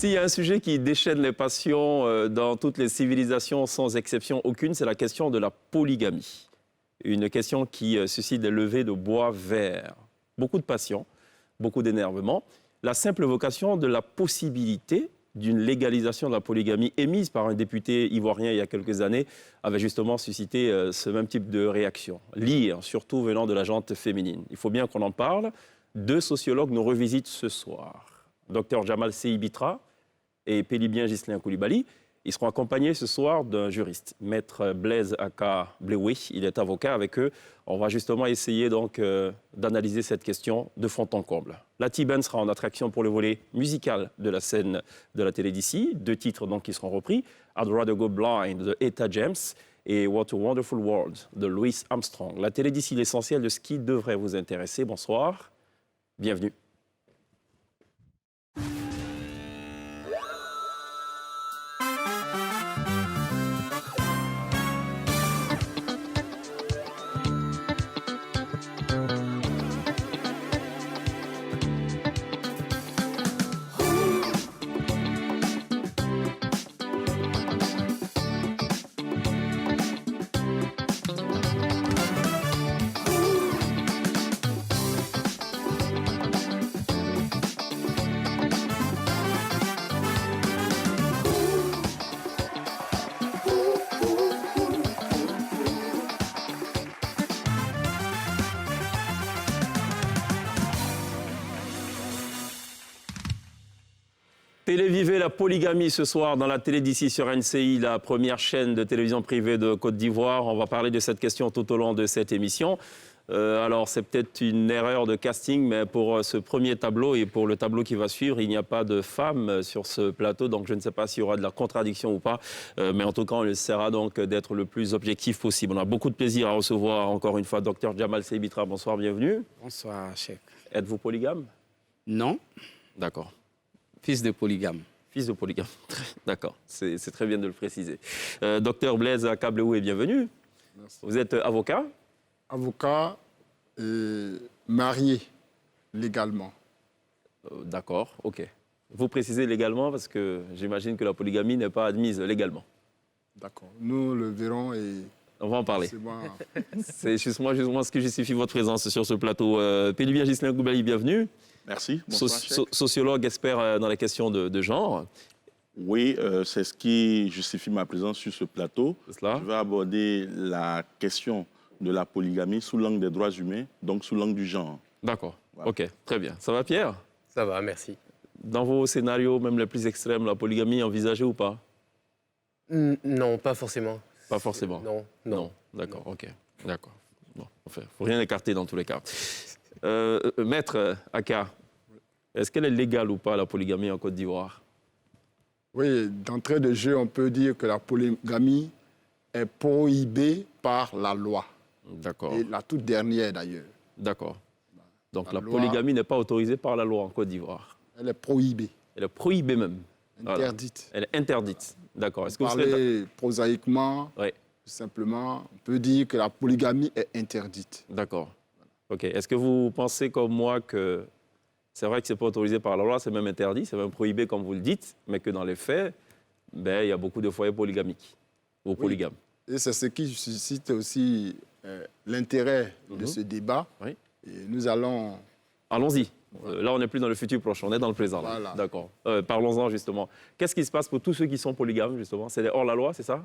S'il y a un sujet qui déchaîne les passions dans toutes les civilisations, sans exception aucune, c'est la question de la polygamie. Une question qui suscite des levées de bois vert. Beaucoup de passion, beaucoup d'énervement. La simple évocation de la possibilité d'une légalisation de la polygamie émise par un député ivoirien il y a quelques années avait justement suscité ce même type de réaction. Lire, surtout venant de la gente féminine. Il faut bien qu'on en parle. Deux sociologues nous revisitent ce soir. Dr Jamal Seibitra et Pélibien Ghislain Koulibaly. Ils seront accompagnés ce soir d'un juriste, Maître Blaise Aka Bleoué. Il est avocat avec eux. On va justement essayer donc d'analyser cette question de fond en comble. La T-Ben sera en attraction pour le volet musical de la scène de la télé d'ici. Deux titres donc qui seront repris. I'd Rather Go Blind de Etta James et What a Wonderful World de Louis Armstrong. La télé d'ici, l'essentiel de ce qui devrait vous intéresser. Bonsoir, bienvenue. Télévivez la polygamie ce soir dans la télé d'ici sur NCI, la première chaîne de télévision privée de Côte d'Ivoire. On va parler de cette question tout au long de cette émission. Alors, c'est peut-être une erreur de casting, mais pour ce premier tableau et pour le tableau qui va suivre, il n'y a pas de femme sur ce plateau. Donc, je ne sais pas s'il y aura de la contradiction ou pas. Mais en tout cas, on essaiera donc d'être le plus objectif possible. On a beaucoup de plaisir à recevoir encore une fois Dr Jamal Seibitra. Bonsoir, bienvenue. Bonsoir, Cheikh. Êtes-vous polygame? Non. D'accord. Fils de polygame. Fils de polygame. D'accord, c'est très bien de le préciser. Docteur Blaise Aka Bleoué, bienvenue. Merci. Vous êtes avocat? Avocat marié légalement. D'accord, ok. Vous précisez légalement parce que j'imagine que la polygamie n'est pas admise légalement. D'accord. Nous le verrons et... On va en parler. C'est bon. C'est justement ce qui justifie votre présence sur ce plateau. Pélibien Ghislain Koulibaly, bienvenue. Merci. Bonsoir, sociologue, expert dans les questions de genre. Oui, c'est ce qui justifie ma présence sur ce plateau. C'est cela. Je vais aborder la question de la polygamie sous l'angle des droits humains, donc sous l'angle du genre. D'accord, Voilà. ok, très bien. Ça va, Pierre? Ça va, merci. Dans vos scénarios, même les plus extrêmes, la polygamie envisagée ou pas? Non, pas forcément. Pas forcément. Non. D'accord, ok. D'accord. Bon, enfin, faut rien écarter dans tous les cas. Maître Aka, est-ce qu'elle est légale ou pas, la polygamie en Côte d'Ivoire? Oui, d'entrée de jeu, on peut dire que la polygamie est prohibée par la loi. D'accord. Et la toute dernière, d'ailleurs. D'accord. Donc la loi- polygamie n'est pas autorisée par la loi en Côte d'Ivoire. Elle est prohibée, Elle est prohibée même. Voilà. interdite. Elle est interdite. D'accord. Est-ce que Pour vous serez... parler prosaïquement, Oui, tout simplement, on peut dire que la polygamie est interdite. d'accord. Ok. Est-ce que vous pensez comme moi que c'est vrai que ce n'est pas autorisé par la loi, c'est même interdit, c'est même prohibé comme vous le dites, mais que dans les faits, ben, il y a beaucoup de foyers polygamiques ou polygames. Et c'est ce qui suscite aussi l'intérêt de ce débat. Oui. Et nous allons... Allons-y. Là, on n'est plus dans le futur proche, on est dans le présent. là. Voilà. D'accord. Parlons-en justement. Qu'est-ce qui se passe pour tous ceux qui sont polygames, justement? C'est hors la loi, c'est ça?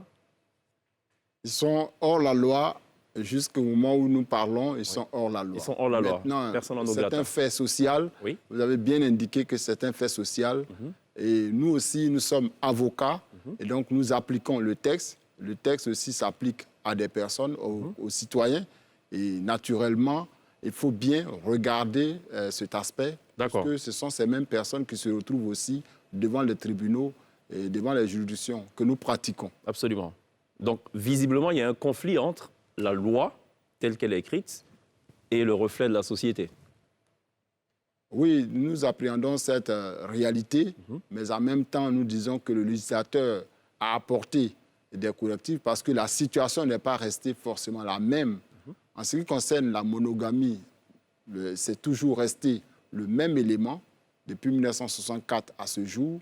Ils sont hors la loi jusqu'au moment où nous parlons, ils sont hors la loi. Ils sont hors la loi. Maintenant, Personne en c'est oblata. un fait social. Oui. Vous avez bien indiqué que c'est un fait social. Et nous aussi, nous sommes avocats. Et donc, nous appliquons le texte. Le texte aussi s'applique à des personnes, aux citoyens. Et naturellement, il faut bien regarder cet aspect. D'accord. Parce que ce sont ces mêmes personnes qui se retrouvent aussi devant les tribunaux et devant les juridictions que nous pratiquons. Absolument. Donc, visiblement, il y a un conflit entre la loi, telle qu'elle est écrite, et le reflet de la société. Oui, nous appréhendons cette réalité, mais en même temps, nous disons que le législateur a apporté des correctifs parce que la situation n'est pas restée forcément la même. En ce qui concerne la monogamie, c'est toujours resté le même élément depuis 1964 à ce jour.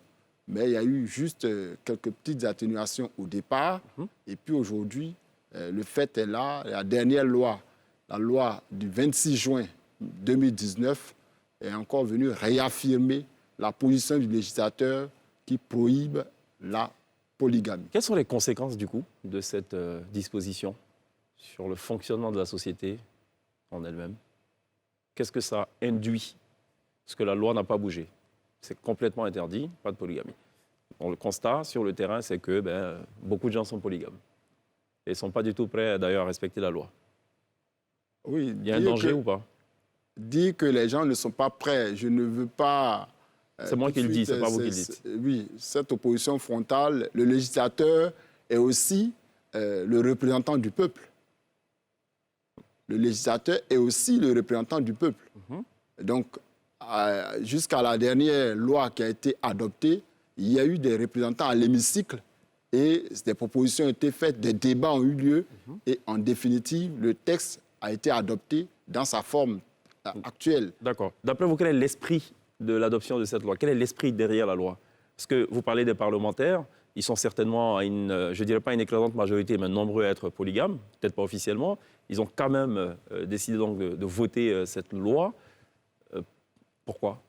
mais il y a eu juste quelques petites atténuations au départ. Et puis aujourd'hui, le fait est là. La dernière loi, la loi du 26 juin 2019, est encore venue réaffirmer la position du législateur qui prohibe la polygamie. Quelles sont les conséquences, du coup, de cette disposition sur le fonctionnement de la société en elle-même? Qu'est-ce que ça induit? Parce que la loi n'a pas bougé. C'est complètement interdit, pas de polygamie. On le constat sur le terrain, c'est que beaucoup de gens sont polygames. Et ne sont pas du tout prêts, d'ailleurs, à respecter la loi. Oui, Il y a un danger ou pas? Dire que les gens ne sont pas prêts, je ne veux pas... C'est moi qui le dis, c'est pas vous qui le dites. Oui, cette opposition frontale, le législateur est aussi le représentant du peuple. Le législateur est aussi le représentant du peuple. Donc, jusqu'à la dernière loi qui a été adoptée, il y a eu des représentants à l'hémicycle et des propositions ont été faites, des débats ont eu lieu et en définitive, le texte a été adopté dans sa forme actuelle. D'accord. D'après vous, quel est l'esprit de l'adoption de cette loi? Quel est l'esprit derrière la loi? Parce que vous parlez des parlementaires, ils sont certainement à je ne dirais pas une écrasante majorité, mais nombreux à être polygames, peut-être pas officiellement. Ils ont quand même décidé donc de voter cette loi. Pourquoi?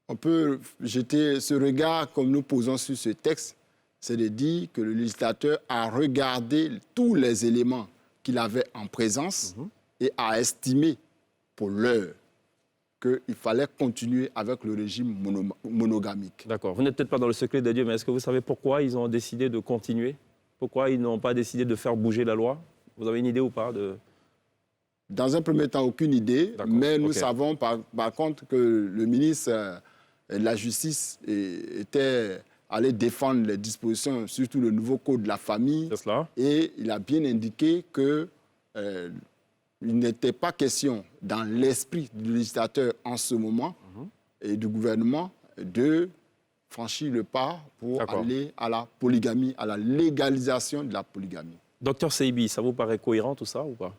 On peut jeter ce regard comme nous posons sur ce texte, c'est de dire que le législateur a regardé tous les éléments qu'il avait en présence et a estimé pour l'heure qu'il fallait continuer avec le régime monogamique. D'accord. Vous n'êtes peut-être pas dans le secret de Dieu, mais est-ce que vous savez pourquoi ils ont décidé de continuer? Pourquoi ils n'ont pas décidé de faire bouger la loi? Vous avez une idée ou pas Dans un premier temps, aucune idée, mais nous savons par contre que le ministre de la Justice était allé défendre les dispositions, surtout le nouveau code de la famille. C'est cela. Et il a bien indiqué que il n'était pas question, dans l'esprit du législateur en ce moment et du gouvernement, de franchir le pas pour aller à la polygamie, à la légalisation de la polygamie. Docteur Seibi, ça vous paraît cohérent tout ça ou pas?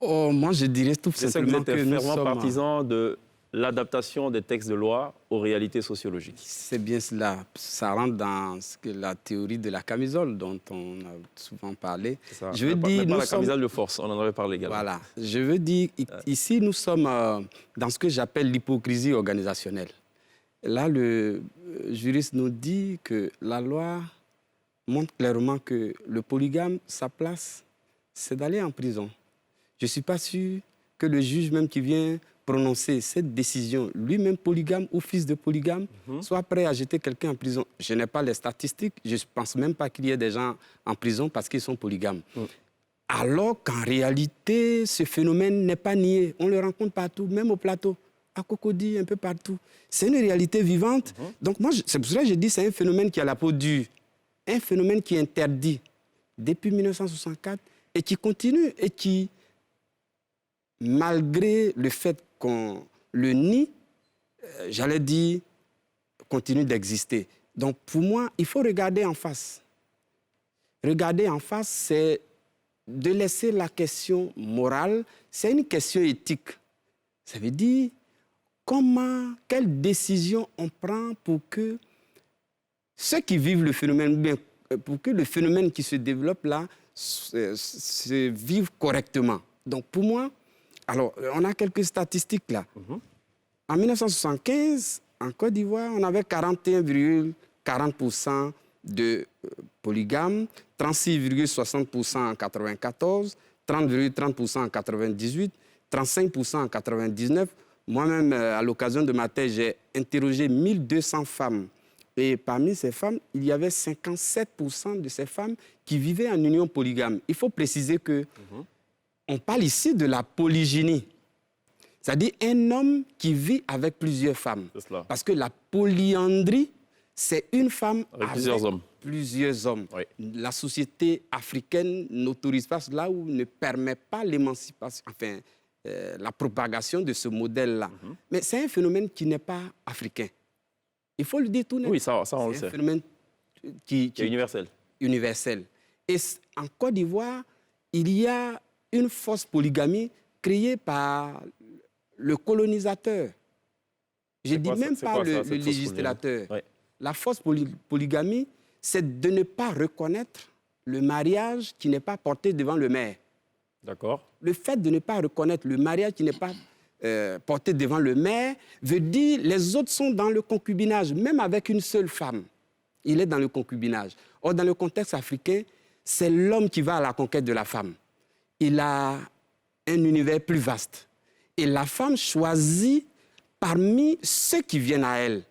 Oh, moi, je dirais tout simplement que nous sommes partisans de l'adaptation des textes de loi aux réalités sociologiques. C'est bien cela. Ça rentre dans la théorie de la camisole dont on a souvent parlé. Je veux dire, pas la camisole de force, on en avait parlé également. Voilà. Je veux dire, ici, nous sommes dans ce que j'appelle l'hypocrisie organisationnelle. Là, le juriste nous dit que la loi montre clairement que le polygame, sa place, c'est d'aller en prison. Je ne suis pas sûr que le juge même qui vient prononcer cette décision, lui-même polygame ou fils de polygame, soit prêt à jeter quelqu'un en prison. Je n'ai pas les statistiques, je ne pense même pas qu'il y ait des gens en prison parce qu'ils sont polygames. Alors qu'en réalité, ce phénomène n'est pas nié. On le rencontre partout, même au plateau, à Cocody, un peu partout. C'est une réalité vivante. Donc moi, c'est pour cela que je dis que c'est un phénomène qui a la peau dure, un phénomène qui est interdit depuis 1964 et qui continue et qui, malgré le fait qu'on le nie, j'allais dire, continue d'exister. Donc pour moi, il faut regarder en face. Regarder en face, c'est de laisser la question morale, c'est une question éthique. Ça veut dire quelle décision on prend pour que ceux qui vivent le phénomène, pour que le phénomène qui se développe là se vive correctement. Donc pour moi, alors, on a quelques statistiques là. En 1975, en Côte d'Ivoire, on avait 41,40% de polygames, 36,60% en 1994, 30,30% en 1998, 35% en 1999. Moi-même, à l'occasion de ma thèse, j'ai interrogé 1200 femmes. Et parmi ces femmes, il y avait 57% de ces femmes qui vivaient en union polygame. Il faut préciser que on parle ici de la polygynie, c'est-à-dire un homme qui vit avec plusieurs femmes. Parce que la polyandrie, c'est une femme avec plusieurs hommes. Oui. La société africaine n'autorise pas cela ou ne permet pas l'émancipation, enfin, la propagation de ce modèle-là. Mais c'est un phénomène qui n'est pas africain. Il faut le dire tout net. Oui, ça on le sait. C'est un phénomène qui est universel. Universel. Et en Côte d'Ivoire, il y a une fausse polygamie créée par le colonisateur. Je ne dis même pas le cette fausse législateur. polygamie? La fausse polygamie, c'est de ne pas reconnaître le mariage qui n'est pas porté devant le maire. D'accord. Le fait de ne pas reconnaître le mariage qui n'est pas porté devant le maire veut dire les autres sont dans le concubinage, même avec une seule femme. Il est dans le concubinage. Or, dans le contexte africain, c'est l'homme qui va à la conquête de la femme. Il a un univers plus vaste. Et la femme choisit parmi ceux qui viennent à elle.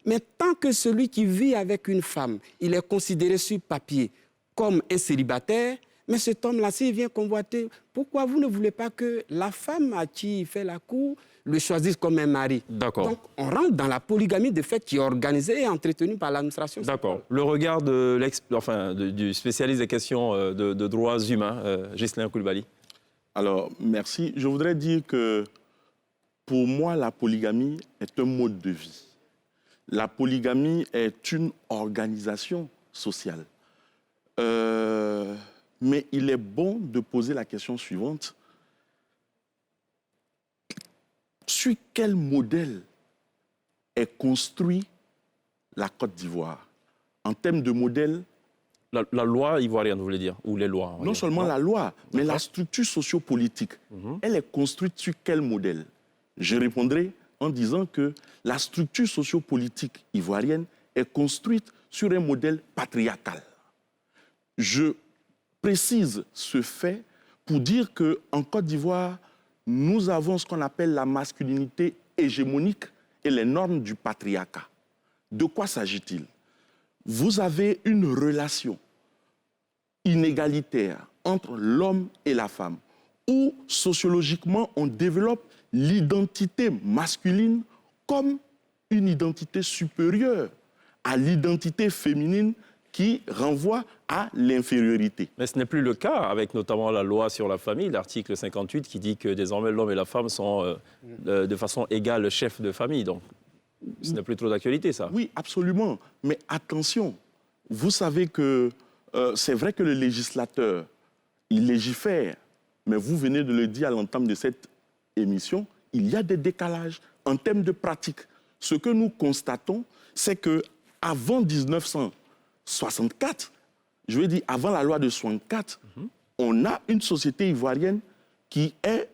Mais tant que celui qui vit avec une femme, il est considéré sur papier comme un célibataire, mais cet homme-là, s'il vient convoiter, pourquoi vous ne voulez pas que la femme à qui il fait la cour le choisisse comme un mari? D'accord. Donc, on rentre dans la polygamie de fait qui est organisée et entretenue par l'administration. D'accord. Le regard du spécialiste des questions de droits humains, Ghislain Coulibaly. Alors, merci. Je voudrais dire que pour moi, la polygamie est un mode de vie. La polygamie est une organisation sociale. Mais il est bon de poser la question suivante. Sur quel modèle est construit la Côte d'Ivoire? En termes de modèle... La loi ivoirienne, vous voulez dire? Ou les lois? Non seulement la loi, mais la structure sociopolitique. Elle est construite sur quel modèle? Je répondrai en disant que la structure sociopolitique ivoirienne est construite sur un modèle patriarcal. Je précise ce fait pour dire qu'en Côte d'Ivoire, nous avons ce qu'on appelle la masculinité hégémonique et les normes du patriarcat. De quoi s'agit-il? Vous avez une relation inégalitaire entre l'homme et la femme, où sociologiquement on développe l'identité masculine comme une identité supérieure à l'identité féminine qui renvoie à l'infériorité. Mais ce n'est plus le cas avec notamment la loi sur la famille, l'article 58 qui dit que désormais l'homme et la femme sont de façon égale chefs de famille. Donc ce n'est plus trop d'actualité, ça. Oui, absolument. Mais attention, vous savez que c'est vrai que le législateur, il légifère, mais vous venez de le dire à l'entame de cette émission, il y a des décalages en termes de pratique. Ce que nous constatons, c'est qu'avant 1964, je veux dire avant la loi de 64, on a une société ivoirienne qui est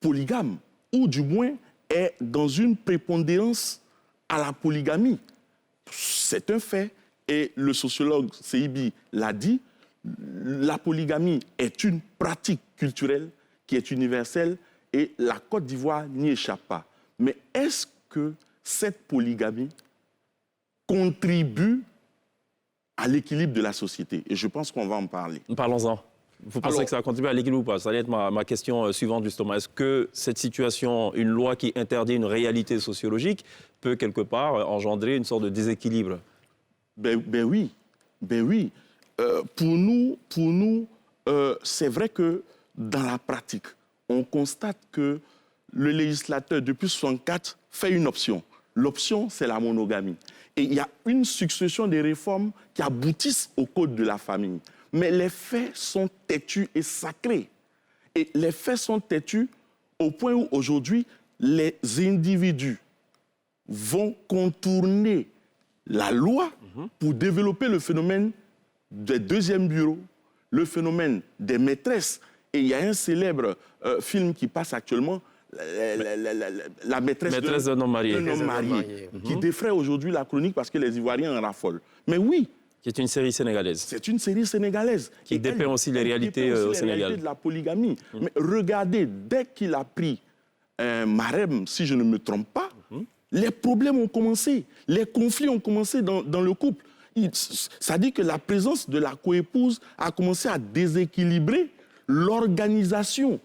polygame, ou du moins est dans une prépondérance à la polygamie. C'est un fait. Et le sociologue Seibi l'a dit, la polygamie est une pratique culturelle qui est universelle et la Côte d'Ivoire n'y échappe pas. Mais est-ce que cette polygamie contribue à l'équilibre de la société? Et je pense qu'on va en parler. Parlons-en. Vous pensez que ça va contribuer à l'équilibre ou pas? Ça va être ma question suivante, justement. Est-ce que cette situation, une loi qui interdit une réalité sociologique, peut quelque part engendrer une sorte de déséquilibre? Ben oui. Pour nous, c'est vrai que dans la pratique, on constate que le législateur, depuis 1964, fait une option. L'option, c'est la monogamie. Et il y a une succession de réformes qui aboutissent au code de la famille. Mais les faits sont têtus et sacrés. Et les faits sont têtus au point où aujourd'hui, les individus vont contourner la loi pour développer le phénomène des deuxièmes bureaux, le phénomène des maîtresses. Et il y a un célèbre film qui passe actuellement, la maîtresse d'un homme marié, qui défraie aujourd'hui la chronique parce que les Ivoiriens en raffolent. Mais oui. Qui est une série sénégalaise. C'est une série sénégalaise. Qui dépeint aussi les réalités au Sénégal. De la polygamie. Mais regardez, dès qu'il a pris un marème, si je ne me trompe pas, les problèmes ont commencé, les conflits ont commencé dans le couple. Ça dit que la présence de la coépouse a commencé à déséquilibrer l'organisation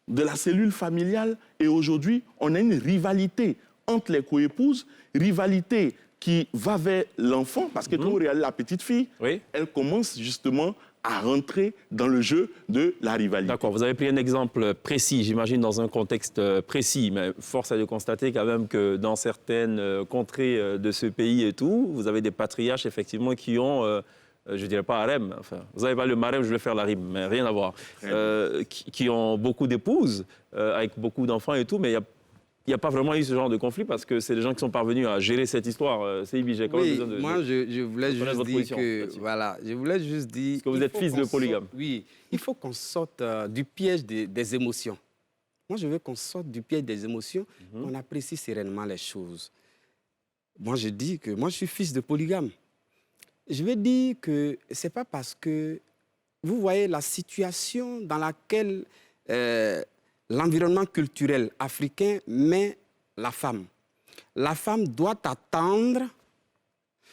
de la cellule familiale. Et aujourd'hui, on a une rivalité entre les coépouses, rivalité qui va vers l'enfant, parce que quand vous regardez la petite fille, elle commence justement à rentrer dans le jeu de la rivalité. D'accord, vous avez pris un exemple précis, j'imagine dans un contexte précis, mais force est de constater quand même que dans certaines contrées de ce pays et tout, vous avez des patriarches effectivement qui ont, je ne dirais pas harem, enfin, vous n'avez pas le marème, je vais faire la rime, mais rien à voir, qui ont beaucoup d'épouses, avec beaucoup d'enfants et tout, mais il y a n'y a pas vraiment eu ce genre de conflit parce que c'est les gens qui sont parvenus à gérer cette histoire. C'est Ibiza. Oui, moi, je voulais juste dire que... là-dessus. Voilà, je voulais juste dire... Parce que vous êtes fils de polygame. Oui, il faut qu'on sorte du piège des émotions. Moi, je veux qu'on sorte du piège des émotions, qu'on apprécie sereinement les choses. Moi, je dis que moi, je suis fils de polygame. Je veux dire que ce n'est pas parce que... Vous voyez la situation dans laquelle l'environnement culturel africain met la femme. La femme doit attendre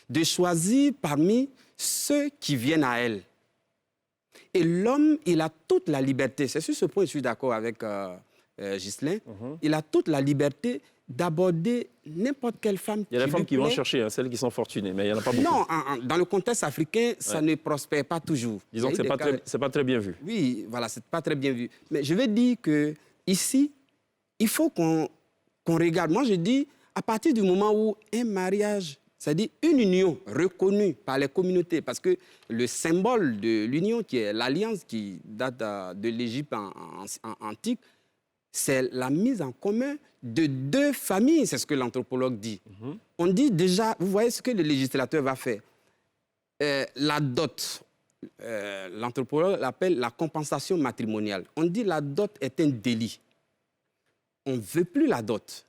de choisir parmi ceux qui viennent à elle. Et l'homme, il a toute la liberté. C'est sur ce point que je suis d'accord avec Ghislain. Il a toute la liberté d'aborder n'importe quelle femme qui lui plaît. Il y a des femmes qui vont chercher, hein, celles qui sont fortunées, mais il n'y en a pas beaucoup. Non, dans le contexte africain, ça ne prospère pas toujours. Disons que ce n'est pas très bien vu. Oui, voilà, ce n'est pas très bien vu. Mais je veux dire qu'ici, il faut qu'on regarde. Moi, je dis, à partir du moment où un mariage, c'est-à-dire une union reconnue par les communautés, parce que le symbole de l'union, qui est l'alliance qui date de l'Égypte antique, c'est la mise en commun de deux familles, c'est ce que l'anthropologue dit. On dit déjà, vous voyez ce que le législateur va faire. La dot, l'anthropologue l'appelle la compensation matrimoniale. On dit la dot est un délit. On ne veut plus la dot.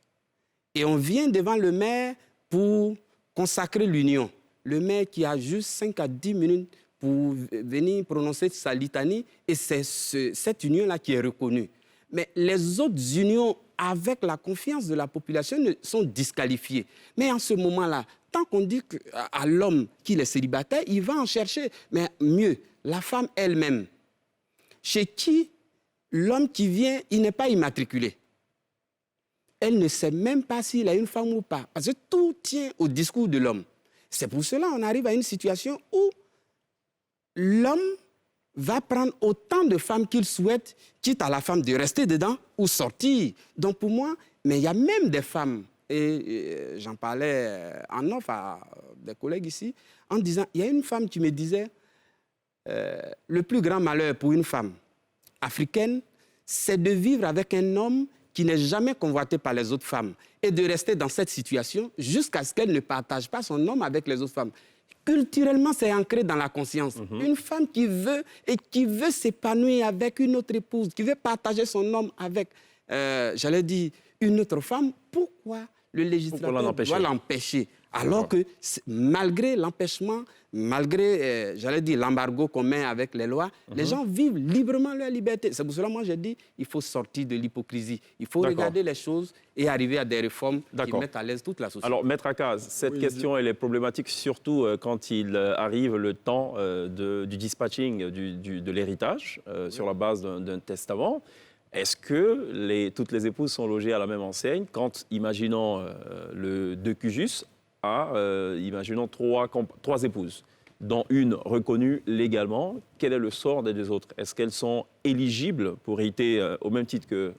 Et on vient devant le maire pour consacrer l'union. Le maire qui a juste 5 à 10 minutes pour venir prononcer sa litanie, et c'est cette union-là qui est reconnue. Mais les autres unions avec la confiance de la population sont disqualifiées. Mais en ce moment-là, tant qu'on dit à l'homme qu'il est célibataire, il va en chercher. Mais mieux, la femme elle-même, chez qui l'homme qui vient, il n'est pas immatriculé. Elle ne sait même pas s'il a une femme ou pas. Parce que tout tient au discours de l'homme. C'est pour cela qu'on arrive à une situation où l'homme va prendre autant de femmes qu'il souhaite, quitte à la femme de rester dedans ou sortir. Donc pour moi, mais il y a même des femmes, et j'en parlais en off à des collègues ici, en disant, il y a une femme qui me disait, le plus grand malheur pour une femme africaine, c'est de vivre avec un homme qui n'est jamais convoité par les autres femmes et de rester dans cette situation jusqu'à ce qu'elle ne partage pas son homme avec les autres femmes. Culturellement, c'est ancré dans la conscience. Une femme qui veut s'épanouir avec une autre épouse, qui veut partager son homme avec, j'allais dire, une autre femme, pourquoi le législateur doit l'empêcher? Alors que malgré l'empêchement, malgré, j'allais dire, l'embargo qu'on met avec les lois, les gens vivent librement leur liberté. C'est pour cela que moi, j'ai dit, il faut sortir de l'hypocrisie. Il faut regarder les choses et arriver à des réformes qui mettent à l'aise toute la société. Alors, Maître Akaz, cette question, elle est problématique surtout quand il arrive le temps du dispatching de l'héritage sur la base d'un testament. Est-ce que toutes les épouses sont logées à la même enseigne quand, imaginons le decujus, imaginons trois épouses, dont une reconnue légalement, quel est le sort des deux autres? Est-ce qu'elles sont éligibles pour hériter au même titre que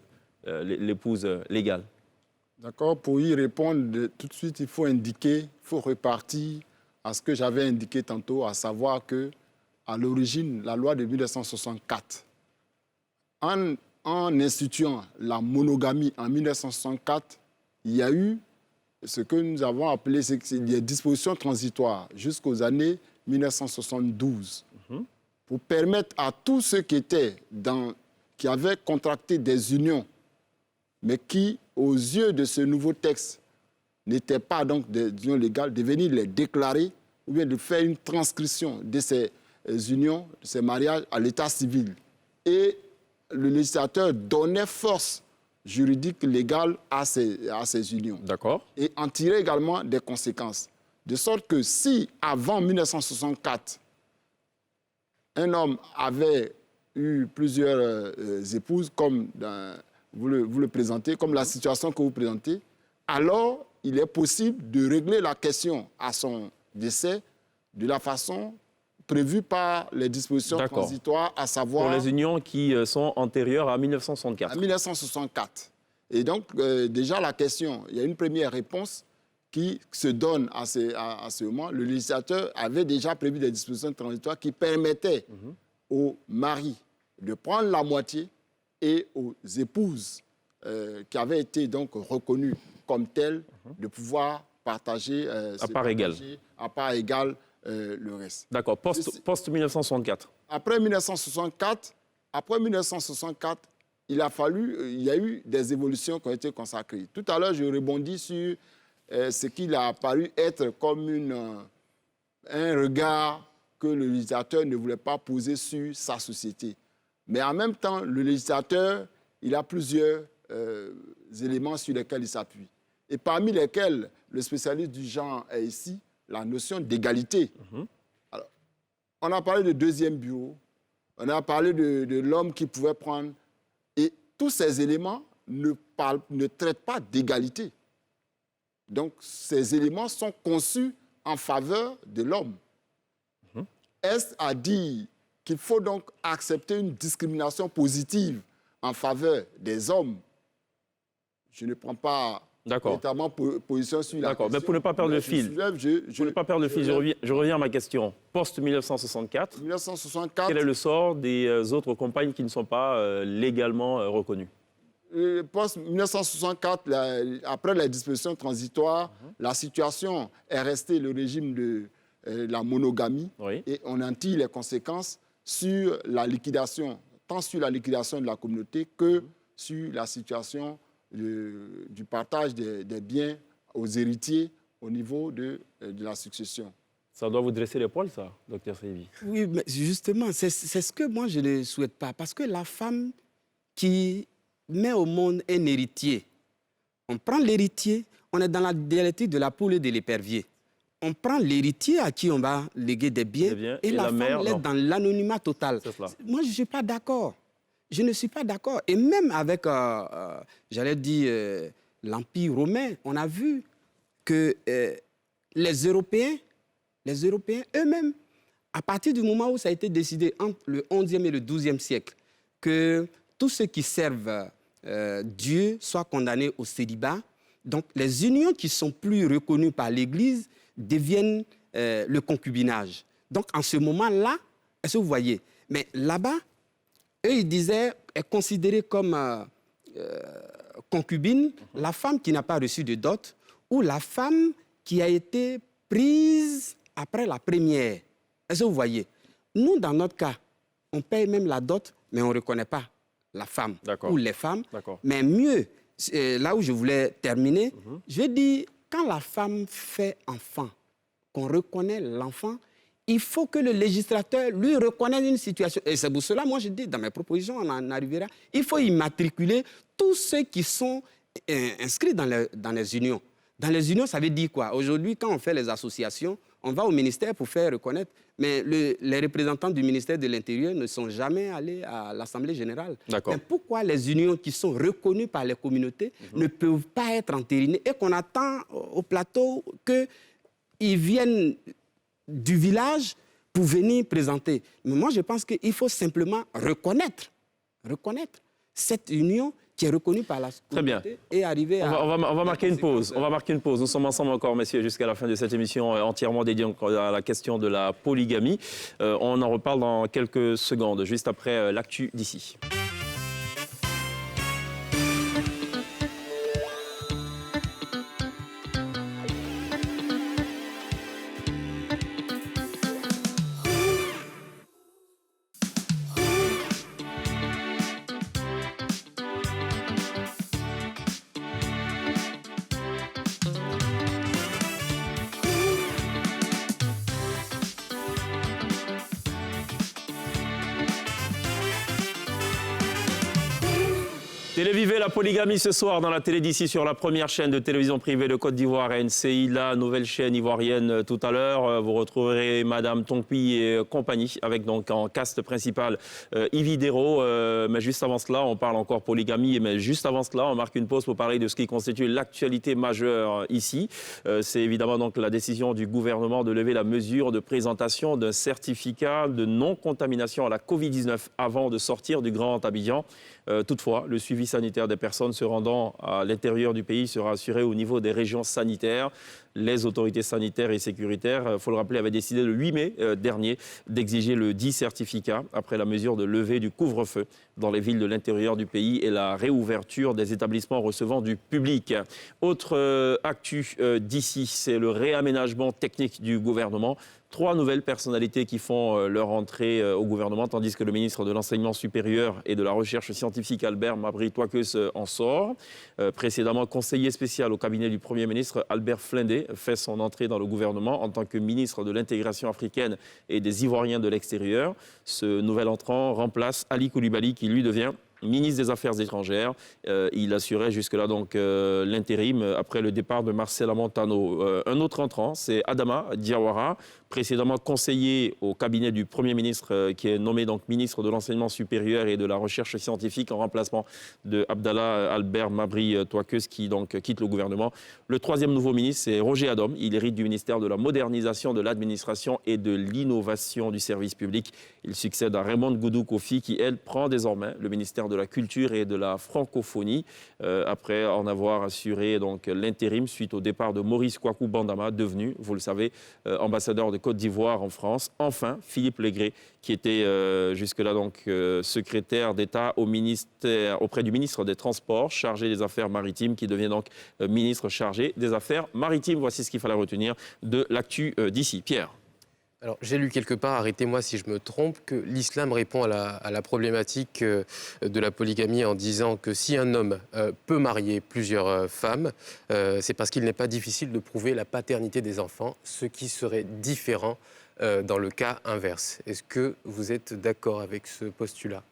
l'épouse légale? D'accord, pour y répondre tout de suite, il faut repartir à ce que j'avais indiqué tantôt, à savoir que, à l'origine, la loi de 1964, en instituant la monogamie en 1964, il y a eu ce que nous avons appelé des dispositions transitoires jusqu'aux années 1972 pour permettre à tous ceux qui avaient contracté des unions, mais qui, aux yeux de ce nouveau texte, n'étaient pas donc des unions légales, de venir les déclarer ou bien de faire une transcription de ces unions, de ces mariages à l'état civil. Et le législateur donnait force juridique légale à ces unions. D'accord. Et en tirait également des conséquences. De sorte que si, avant 1964, un homme avait eu plusieurs épouses, comme vous le présentez, comme la situation que vous présentez, alors il est possible de régler la question à son décès de la façon prévue par les dispositions transitoires, à savoir... Pour les unions qui sont antérieures à 1964. À 1964. Et donc, déjà, la question, il y a une première réponse qui se donne à ce moment. Le législateur avait déjà prévu des dispositions transitoires qui permettaient aux maris de prendre la moitié et aux épouses qui avait été donc reconnu comme tel, de pouvoir partager, à part égale, le reste. D'accord. Post-1964. Après 1964, il y a eu des évolutions qui ont été consacrées. Tout à l'heure, je rebondis sur ce qu'il a paru être comme un regard que le législateur ne voulait pas poser sur sa société. Mais en même temps, le législateur, il a plusieurs éléments sur lesquels il s'appuie. Et parmi lesquels le spécialiste du genre est ici, la notion d'égalité. Alors, on a parlé de deuxième bureau, on a parlé de l'homme qui pouvait prendre... Et tous ces éléments ne traitent pas d'égalité. Donc, ces éléments sont conçus en faveur de l'homme. Est-ce à dire qu'il faut donc accepter une discrimination positive en faveur des hommes? Je ne prends pas notamment position sur la question. D'accord, mais pour ne pas perdre le fil, je reviens à ma question. Post-1964, 1964, quel est le sort des autres compagnes qui ne sont pas légalement reconnues? Post-1964, après les dispositions transitoires, la situation est restée le régime de la monogamie, Oui. et on en tire les conséquences sur la liquidation, tant sur la liquidation de la communauté que sur la situation du partage des biens aux héritiers au niveau de la succession. Ça doit vous dresser les poils, ça, docteur Seybi? Oui, mais justement, c'est ce que moi je ne souhaite pas. Parce que la femme qui met au monde un héritier, on prend l'héritier, on est dans la dialectique de la poule et de l'épervier. On prend l'héritier à qui on va léguer des biens et la femme mère, est dans l'anonymat total. Moi, je ne suis pas d'accord. Je ne suis pas d'accord. Et même avec, j'allais dire, l'Empire romain, on a vu que les Européens eux-mêmes, à partir du moment où ça a été décidé entre le XIe et le XIIe siècle, que tous ceux qui servent Dieu soient condamnés au célibat, donc les unions qui sont plus reconnues par l'Église deviennent le concubinage. Donc en ce moment-là, est-ce que vous voyez? Mais là-bas, eux, ils disaient, est considérée comme concubine la femme qui n'a pas reçu de dot ou la femme qui a été prise après la première. Est-ce que vous voyez? Nous, dans notre cas, on paye même la dot, mais on ne reconnaît pas la femme ou les femmes. Mais mieux, là où je voulais terminer, je dis, quand la femme fait enfant, qu'on reconnaît l'enfant, il faut que le législateur lui reconnaisse une situation. Et c'est pour cela, moi, je dis, dans mes propositions, on en arrivera, il faut immatriculer tous ceux qui sont inscrits dans les unions. Dans les unions, ça veut dire quoi? Aujourd'hui, quand on fait les associations, on va au ministère pour faire reconnaître. Mais les représentants du ministère de l'Intérieur ne sont jamais allés à l'Assemblée générale. Mais pourquoi les unions qui sont reconnues par les communautés ne peuvent pas être entérinées et qu'on attend au plateau qu'ils viennent du village pour venir présenter? Mais moi, je pense qu'il faut simplement reconnaître cette union qui est reconnue par la communauté et arriver à... On va marquer une pause. On va marquer une pause. Nous sommes ensemble encore, messieurs, jusqu'à la fin de cette émission entièrement dédiée à la question de la polygamie. On en reparle dans quelques secondes, juste après l'actu d'ici. Télévivez la polygamie ce soir dans la télé d'ici sur la première chaîne de télévision privée de Côte d'Ivoire, NCI, la nouvelle chaîne ivoirienne tout à l'heure. Vous retrouverez Madame Tonkpi et compagnie avec donc en cast principal Yves Dero. Mais juste avant cela, on parle encore polygamie. Mais juste avant cela, on marque une pause pour parler de ce qui constitue l'actualité majeure ici. C'est évidemment donc la décision du gouvernement de lever la mesure de présentation d'un certificat de non-contamination à la Covid-19 avant de sortir du Grand Abidjan. Toutefois, le suivi sanitaire des personnes se rendant à l'intérieur du pays sera assuré au niveau des régions sanitaires. Les autorités sanitaires et sécuritaires, il faut le rappeler, avaient décidé le 8 mai dernier d'exiger le dit certificat après la mesure de levée du couvre-feu dans les villes de l'intérieur du pays et la réouverture des établissements recevant du public. Autre actu d'ici, c'est le réaménagement technique du gouvernement. 3 nouvelles personnalités qui font leur entrée au gouvernement, tandis que le ministre de l'Enseignement supérieur et de la Recherche scientifique, Albert Mabry-Touakeus, en sort. Précédemment conseiller spécial au cabinet du Premier ministre, Albert Flindé fait son entrée dans le gouvernement en tant que ministre de l'intégration africaine et des Ivoiriens de l'extérieur. Ce nouvel entrant remplace Ali Koulibaly qui lui devient ministre des Affaires étrangères. Il assurait jusque-là donc l'intérim après le départ de Marcela Montano. Un autre entrant, c'est Adama Diawara, précédemment conseiller au cabinet du Premier ministre, qui est nommé donc ministre de l'Enseignement supérieur et de la Recherche scientifique en remplacement de Abdallah Albert Mabry-Touakeus qui donc quitte le gouvernement. Le 3e nouveau ministre, c'est Roger Adom. Il hérite du ministère de la Modernisation de l'Administration et de l'Innovation du Service public. Il succède à Raymond Goudou Kofi qui, elle, prend désormais le ministère de la Culture et de la Francophonie, après en avoir assuré donc l'intérim suite au départ de Maurice Kwaku Bandama, devenu, vous le savez, ambassadeur de Côte d'Ivoire en France. Enfin, Philippe Légré, qui était jusque-là donc secrétaire d'État auprès du ministre des Transports, chargé des Affaires maritimes, qui devient donc ministre chargé des Affaires maritimes. Voici ce qu'il fallait retenir de l'actu d'ici. Pierre. Alors, j'ai lu quelque part, arrêtez-moi si je me trompe, que l'islam répond à la problématique de la polygamie en disant que si un homme peut marier plusieurs femmes, c'est parce qu'il n'est pas difficile de prouver la paternité des enfants, ce qui serait différent dans le cas inverse. Est-ce que vous êtes d'accord avec ce postulat ?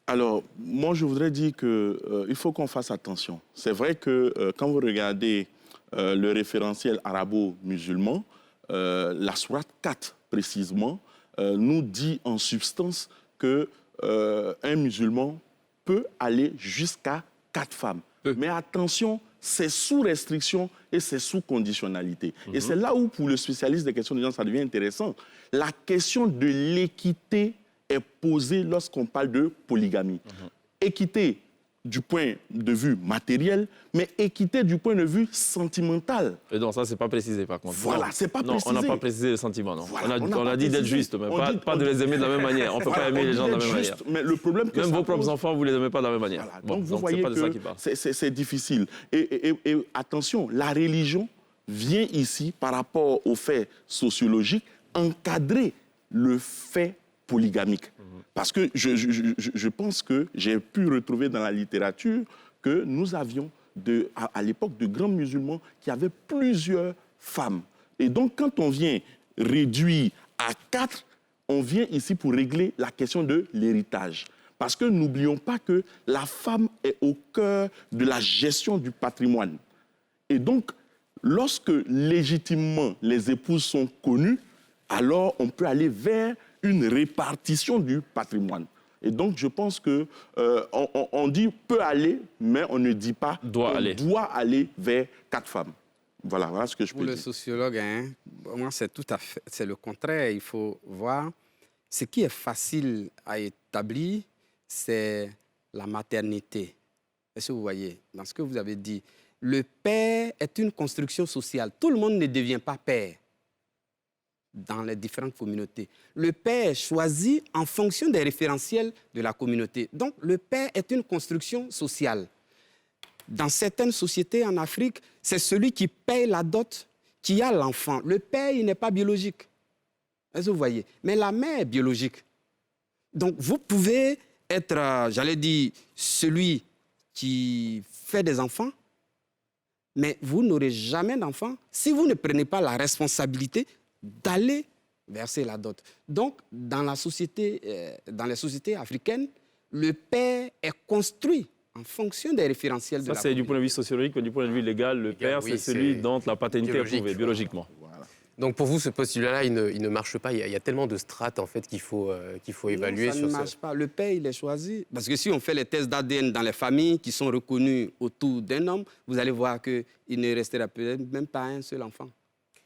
Alors, moi, je voudrais dire qu'il faut qu'on fasse attention. C'est vrai que quand vous regardez le référentiel arabo-musulman, la sourate 4, précisément, nous dit en substance qu'un musulman peut aller jusqu'à 4 femmes. Mais attention, c'est sous restriction et c'est sous conditionnalité. Et c'est là où, pour le spécialiste des questions de genre, ça devient intéressant. La question de l'équité est posée lorsqu'on parle de polygamie. Équité du point de vue matériel, mais équité du point de vue sentimental. Et non, ça, c'est pas précisé, par contre. Voilà, c'est pas précisé. Non, on n'a pas précisé le sentiment, non. Voilà, on a dit d'être juste, mais pas de les aimer de la même manière. On ne peut pas aimer les gens de la même manière. Mais le problème que même vos propres enfants, vous ne les aimez pas de la même manière. Voilà, donc vous voyez que c'est difficile. Et attention, la religion vient ici, par rapport aux faits sociologiques, encadrer le fait polygamique. Parce que je pense que j'ai pu retrouver dans la littérature que nous avions, à l'époque, de grands musulmans qui avaient plusieurs femmes. Et donc, quand on vient réduire à 4, on vient ici pour régler la question de l'héritage. Parce que n'oublions pas que la femme est au cœur de la gestion du patrimoine. Et donc, lorsque légitimement les épouses sont connues, alors on peut aller vers une répartition du patrimoine. Et donc, je pense que on dit peut aller, mais on ne dit pas doit aller vers 4 femmes. Voilà ce que je peux dire. Pour le sociologue, moi, c'est le contraire. Il faut voir ce qui est facile à établir, c'est la maternité. Est-ce que vous voyez, dans ce que vous avez dit, le père est une construction sociale. Tout le monde ne devient pas père dans les différentes communautés. Le père est choisi en fonction des référentiels de la communauté. Donc, le père est une construction sociale. Dans certaines sociétés en Afrique, c'est celui qui paye la dot qui a l'enfant. Le père, il n'est pas biologique. Est-ce que vous voyez? Mais la mère est biologique. Donc, vous pouvez être, j'allais dire, celui qui fait des enfants, mais vous n'aurez jamais d'enfants si vous ne prenez pas la responsabilité d'aller verser la dot. Donc, dans les sociétés africaines, le père est construit en fonction des référentiels de la communauté. Ça, c'est du point de vue sociologique, mais du point de vue légal, le père, c'est celui dont la paternité est prouvée biologiquement. Voilà. Donc, pour vous, ce postulat-là, il ne marche pas. Il y a tellement de strates, en fait, qu'il faut évaluer. Non, ça ne marche pas. Le père, il est choisi. Parce que si on fait les tests d'ADN dans les familles qui sont reconnues autour d'un homme, vous allez voir qu'il ne restera peut-être même pas un seul enfant.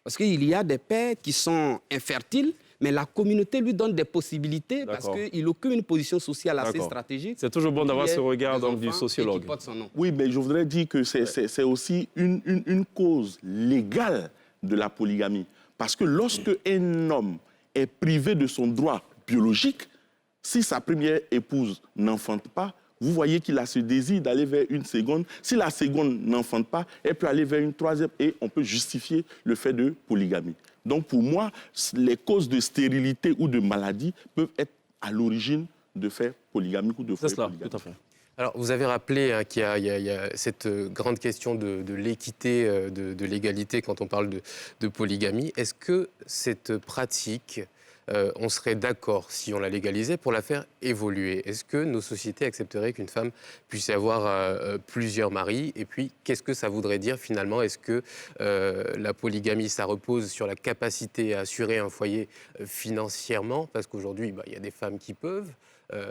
Parce qu'il y a des pères qui sont infertiles, mais la communauté lui donne des possibilités parce D'accord. qu'il occupe une position sociale assez D'accord. stratégique. C'est toujours bon d'avoir qui ce est regard des donc, du enfants et sociologue. qui porte son nom. Oui, mais je voudrais dire que c'est aussi une cause légale de la polygamie. Parce que lorsque un homme est privé de son droit biologique, si sa première épouse n'enfante pas, vous voyez qu'il a ce désir d'aller vers une seconde. Si la seconde n'enfante pas, elle peut aller vers une troisième et on peut justifier le fait de polygamie. Donc pour moi, les causes de stérilité ou de maladie peuvent être à l'origine de faits polygamiques ou de C'est faits cela, polygamiques. tout à fait. Alors, vous avez rappelé qu'il y a cette grande question de l'équité, de l'égalité quand on parle de polygamie. Est-ce que cette pratique, on serait d'accord, si on la légalisait, pour la faire évoluer? Est-ce que nos sociétés accepteraient qu'une femme puisse avoir plusieurs maris? Et puis, qu'est-ce que ça voudrait dire finalement? Est-ce que la polygamie, ça repose sur la capacité à assurer un foyer financièrement? Parce qu'aujourd'hui, il y a des femmes qui peuvent.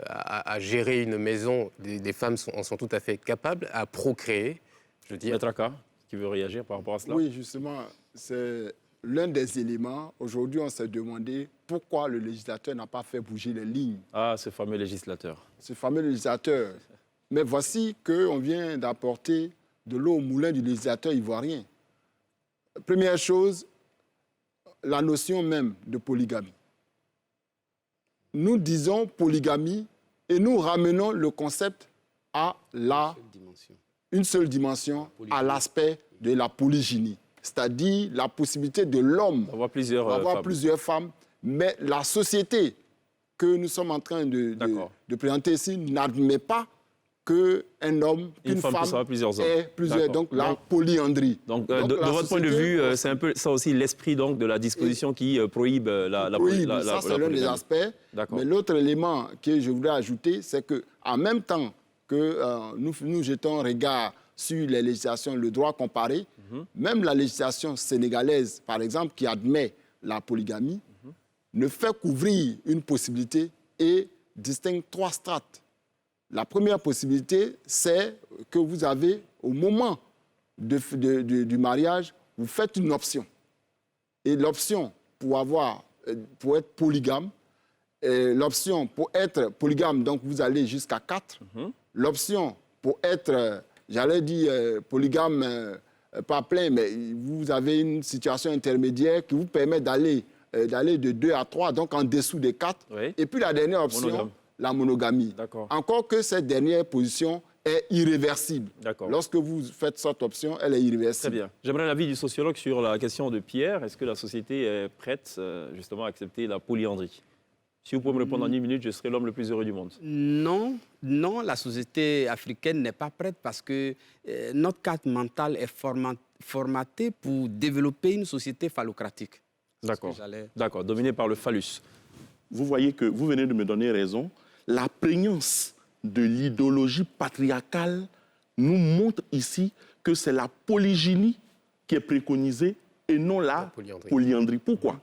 À gérer une maison, des femmes en sont tout à fait capables, à procréer, je veux dire. Maître Aka, qui veut réagir par rapport à cela? Oui, justement, c'est l'un des éléments. Aujourd'hui, on s'est demandé pourquoi le législateur n'a pas fait bouger les lignes. Ah, ce fameux législateur. Ce fameux législateur. Mais voici qu'on vient d'apporter de l'eau au moulin du législateur ivoirien. Première chose, la notion même de polygamie. Nous disons polygamie et nous ramenons le concept à une seule dimension, à l'aspect de la polygynie, c'est-à-dire la possibilité de l'homme D'avoir plusieurs femmes. Mais la société que nous sommes en train de présenter ici n'admet pas qu'un homme, qu'une femme puisse avoir plusieurs hommes. ait plusieurs. Donc la polyandrie. Donc, de votre point de vue, c'est un peu ça aussi l'esprit donc, de la disposition qui prohibe la polygamie. Ça, c'est l'un des aspects. Mais l'autre élément que je voudrais ajouter, c'est qu'en même temps que nous jetons un regard sur les législations, le droit comparé, même la législation sénégalaise, par exemple, qui admet la polygamie, ne fait qu'ouvrir une possibilité et distingue 3 strates. La première possibilité, c'est que vous avez, au moment du mariage, vous faites une option. Et l'option pour être polygame, l'option pour être polygame, donc vous allez jusqu'à 4. L'option pour être, polygame, pas plein, mais vous avez une situation intermédiaire qui vous permet d'aller de 2 à 3, donc en dessous des 4. Oui. Et puis la dernière option, la monogamie. Encore que cette dernière position est irréversible. Lorsque vous faites cette option, elle est irréversible. Très bien. J'aimerais l'avis du sociologue sur la question de Pierre. Est-ce que la société est prête justement à accepter la polyandrie? Si vous pouvez me répondre en 1 minute, je serai l'homme le plus heureux du monde. Non, la société africaine n'est pas prête parce que notre carte mentale est formatée pour développer une société phallocratique. D'accord, dominée par le phallus. Vous voyez que vous venez de me donner raison. La prégnance de l'idéologie patriarcale nous montre ici que c'est la polygynie qui est préconisée et non la polyandrie. Pourquoi?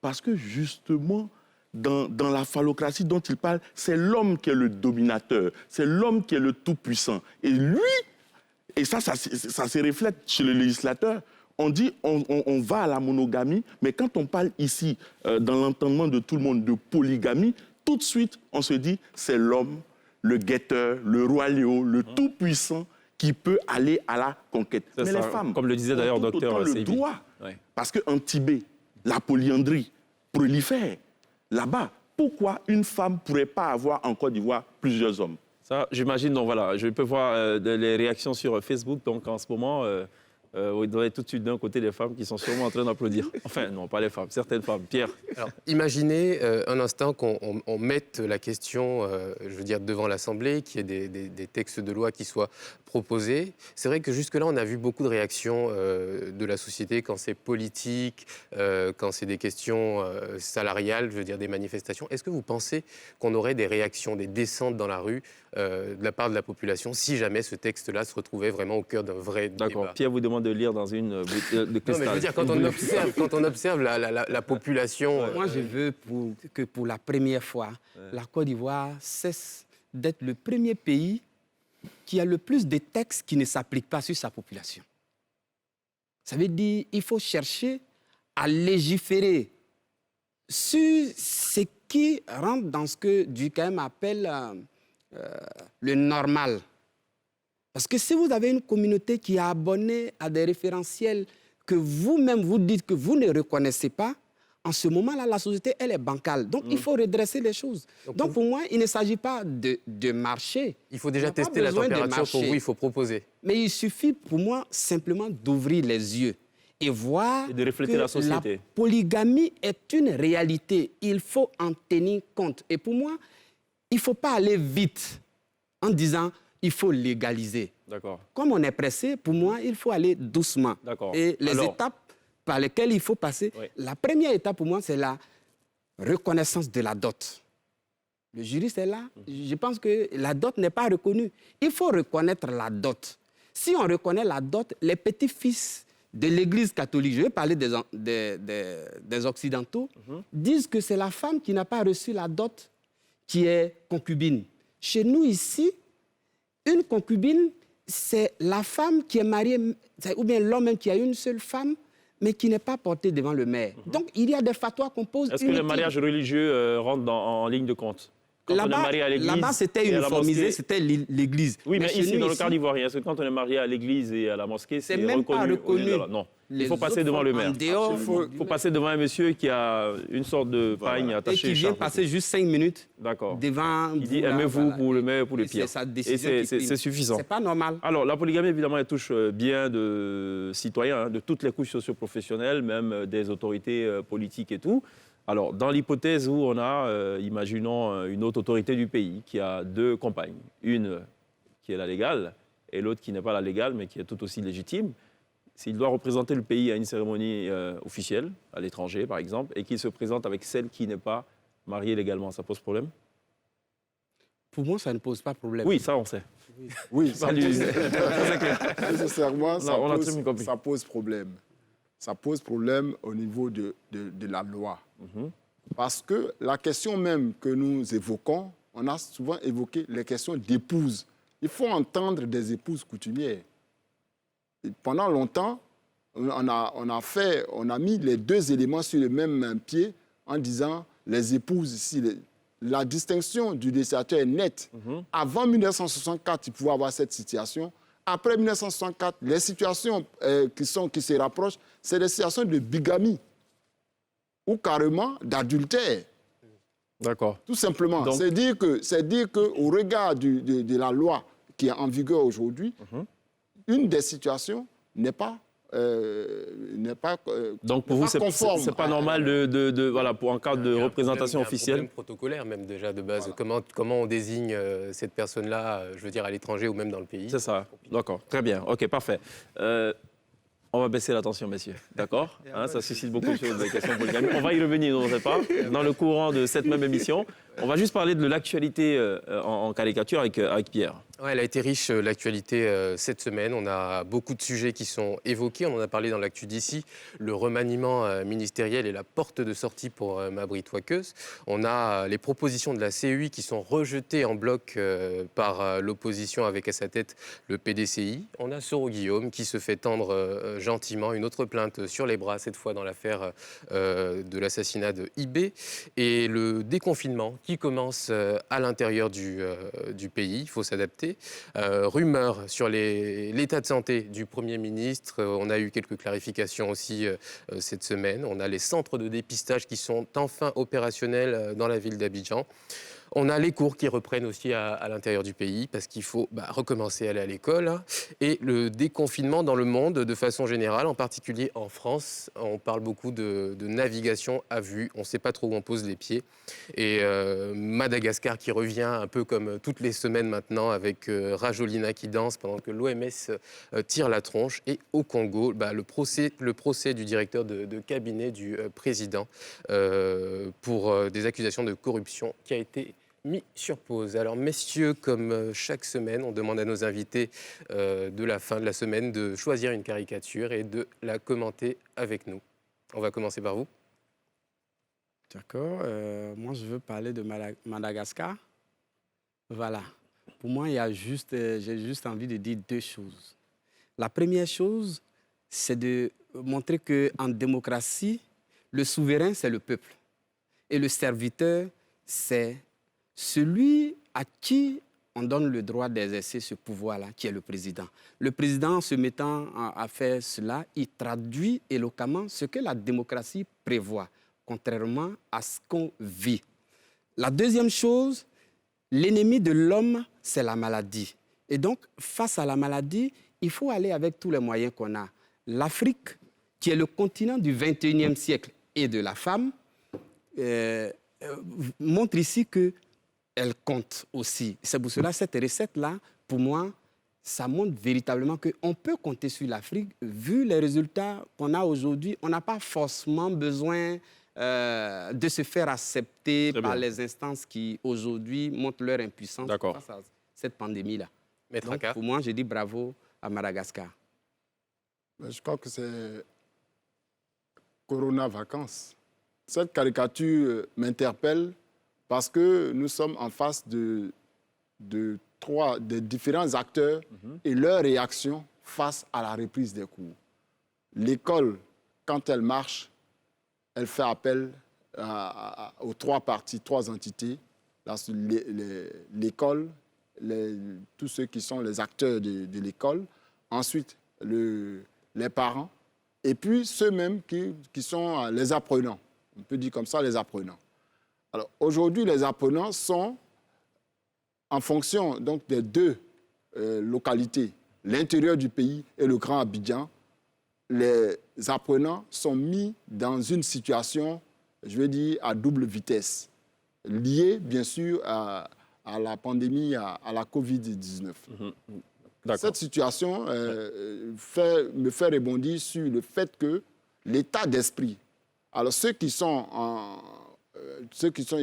Parce que justement, dans la phallocratie dont il parle, c'est l'homme qui est le dominateur, c'est l'homme qui est le tout-puissant. Et lui, et ça se reflète chez le législateur, on dit on va à la monogamie, mais quand on parle ici, dans l'entendement de tout le monde, de polygamie, tout de suite, on se dit c'est l'homme, le guetteur, le roi Léo, le tout-puissant qui peut aller à la conquête. Mais ça, les femmes, comme le disait d'ailleurs docteur le Seybi. droit, parce qu'en Tibet, la polyandrie prolifère. Là-bas, pourquoi une femme ne pourrait pas avoir en Côte d'Ivoire plusieurs hommes? Ça, j'imagine, donc voilà, je peux voir les réactions sur Facebook, donc en ce moment... vous devez tout de suite d'un côté des femmes qui sont sûrement en train d'applaudir. Enfin, non, pas les femmes, certaines femmes. Pierre. Alors, imaginez un instant qu'on mette la question, je veux dire, devant l'Assemblée, qu'il y ait des textes de loi qui soient proposés. C'est vrai que jusque-là, on a vu beaucoup de réactions de la société quand c'est politique, quand c'est des questions salariales, je veux dire, des manifestations. Est-ce que vous pensez qu'on aurait des réactions, des descentes dans la rue de la part de la population si jamais ce texte-là se retrouvait vraiment au cœur d'un vrai débat? D'accord. Pierre vous demande de lire dans une bouteille de cristal. Non, mais je veux dire, quand on observe la population... Moi, je veux que pour la première fois, la Côte d'Ivoire cesse d'être le premier pays qui a le plus de textes qui ne s'appliquent pas sur sa population. Ça veut dire qu'il faut chercher à légiférer sur ce qui rentre dans ce que Durkheim appelle le normal. Parce que si vous avez une communauté qui est abonnée à des référentiels que vous-même vous dites que vous ne reconnaissez pas, en ce moment-là, la société, elle est bancale. Donc, il faut redresser les choses. Donc, pour moi, il ne s'agit pas de marcher. Il faut déjà tester la température. Pour vous, il faut proposer. Mais il suffit, pour moi, simplement d'ouvrir les yeux et voir et de refléter que la société. La polygamie est une réalité. Il faut en tenir compte. Et pour moi, il ne faut pas aller vite en disant il faut légaliser. D'accord. Comme on est pressé, pour moi, il faut aller doucement. D'accord. Et les étapes par lesquelles il faut passer, la première étape pour moi, c'est la reconnaissance de la dot. Le juriste est là. Je pense que la dot n'est pas reconnue. Il faut reconnaître la dot. Si on reconnaît la dot, les petits-fils de l'Église catholique, je vais parler des Occidentaux, disent que c'est la femme qui n'a pas reçu la dot qui est concubine. Chez nous, ici, une concubine, c'est la femme qui est mariée, ou bien l'homme même qui a une seule femme, mais qui n'est pas porté devant le maire. Donc, il y a des fatwas qu'on pose. Est-ce que le mariage religieux rentre en ligne de compte? Là-bas, c'était uniformisé, c'était l'Église. Oui, mais ici, dans le cas ivoirien, est-ce que quand on est marié à l'église et à la mosquée, c'est même pas reconnu. Non. Il faut passer devant le maire. Il faut passer devant un monsieur qui a une sorte de pagne attachée. Et qui vient passer juste 5 minutes devant. Il dit aimez-vous pour le meilleur, pour le pire. C'est sa décision. C'est suffisant. C'est pas normal. Alors, la polygamie, évidemment, elle touche bien de citoyens, de toutes les couches socio-professionnelles, même des autorités politiques et tout. Alors, dans l'hypothèse où on a, imaginons, une autre autorité du pays qui a deux compagnes, une qui est la légale et l'autre qui n'est pas la légale, mais qui est tout aussi légitime, s'il doit représenter le pays à une cérémonie officielle, à l'étranger par exemple, et qu'il se présente avec celle qui n'est pas mariée légalement, ça pose problème? Pour moi, ça ne pose pas problème. Oui, ça on sait. Oui, ça nécessairement, ça pose problème. Ça pose problème au niveau de la loi. Parce que la question même que nous évoquons, on a souvent évoqué les questions d'épouses. Il faut entendre des épouses coutumières. Et pendant longtemps, on a mis les deux éléments sur le même pied en disant les épouses ici. La distinction du législateur est nette. Avant 1964, il pouvait avoir cette situation. Après 1964, les situations qui se rapprochent, c'est des situations de bigamie ou carrément d'adultère. D'accord. Tout simplement. C'est dire qu'au regard de la loi qui est en vigueur aujourd'hui, une des situations n'est pas donc pour vous, c'est pas normal voilà, pour un cadre de représentation officielle. Il y a un problème protocolaire même déjà de base. Voilà. Comment on désigne cette personne-là, je veux dire à l'étranger ou même dans le pays. C'est ça. D'accord. Très bien. Ok, parfait. On va baisser la tension, messieurs. D'accord, ça suscite beaucoup de choses, les questions polygamie. On va y revenir, non, pas, dans le courant de cette même émission. On va juste parler de l'actualité en caricature avec Pierre. Ouais, elle a été riche, l'actualité, cette semaine. On a beaucoup de sujets qui sont évoqués. On en a parlé dans l'actu d'ici. Le remaniement ministériel est la porte de sortie pour Mabry Touakeus. On a les propositions de la CEI qui sont rejetées en bloc par l'opposition avec à sa tête le PDCI. On a Soro Guillaume qui se fait tendre gentiment une autre plainte sur les bras, cette fois dans l'affaire de l'assassinat de IB. Et le déconfinement qui commence à l'intérieur du pays. Il faut s'adapter. Rumeurs sur l'état de santé du Premier ministre. On a eu quelques clarifications aussi cette semaine. On a les centres de dépistage qui sont enfin opérationnels dans la ville d'Abidjan. On a les cours qui reprennent aussi à l'intérieur du pays parce qu'il faut recommencer à aller à l'école. Et le déconfinement dans le monde de façon générale, en particulier en France. On parle beaucoup de navigation à vue. On ne sait pas trop où on pose les pieds. Et Madagascar qui revient un peu comme toutes les semaines maintenant avec Rajolina qui danse pendant que l'OMS tire la tronche. Et au Congo, le procès du directeur de cabinet du président pour des accusations de corruption qui a été mis sur pause. Alors, messieurs, comme chaque semaine, on demande à nos invités de la fin de la semaine de choisir une caricature et de la commenter avec nous. On va commencer par vous. D'accord. Moi, je veux parler de Madagascar. Voilà. Pour moi, j'ai juste envie de dire deux choses. La première chose, c'est de montrer qu'en démocratie, le souverain, c'est le peuple. Et le serviteur, c'est celui à qui on donne le droit d'exercer ce pouvoir-là, qui est le président. Le président, en se mettant à faire cela, il traduit éloquemment ce que la démocratie prévoit, contrairement à ce qu'on vit. La deuxième chose, l'ennemi de l'homme, c'est la maladie. Et donc, face à la maladie, il faut aller avec tous les moyens qu'on a. L'Afrique, qui est le continent du 21e siècle et de la femme, montre ici qu'elle compte aussi. C'est pour cela, cette recette-là, pour moi, ça montre véritablement qu'on peut compter sur l'Afrique. Vu les résultats qu'on a aujourd'hui, on n'a pas forcément besoin de se faire accepter par les instances qui, aujourd'hui, montrent leur impuissance face à cette pandémie-là. Donc, pour moi, je dis bravo à Madagascar. Je crois que c'est Corona Vacances. Cette caricature m'interpelle parce que nous sommes en face de différents acteurs et leurs réactions face à la reprise des cours. L'école, quand elle marche, elle fait appel aux trois parties, trois entités. L'école, tous ceux qui sont les acteurs de l'école, ensuite les parents, et puis ceux-mêmes qui sont les apprenants. On peut dire comme ça, les apprenants. Alors aujourd'hui, les apprenants sont, en fonction donc, des deux localités, l'intérieur du pays et le Grand Abidjan, les apprenants sont mis dans une situation, je vais dire, à double vitesse, liée bien sûr à la pandémie, à la Covid-19. Cette situation me fait rebondir sur le fait que l'état d'esprit. Alors il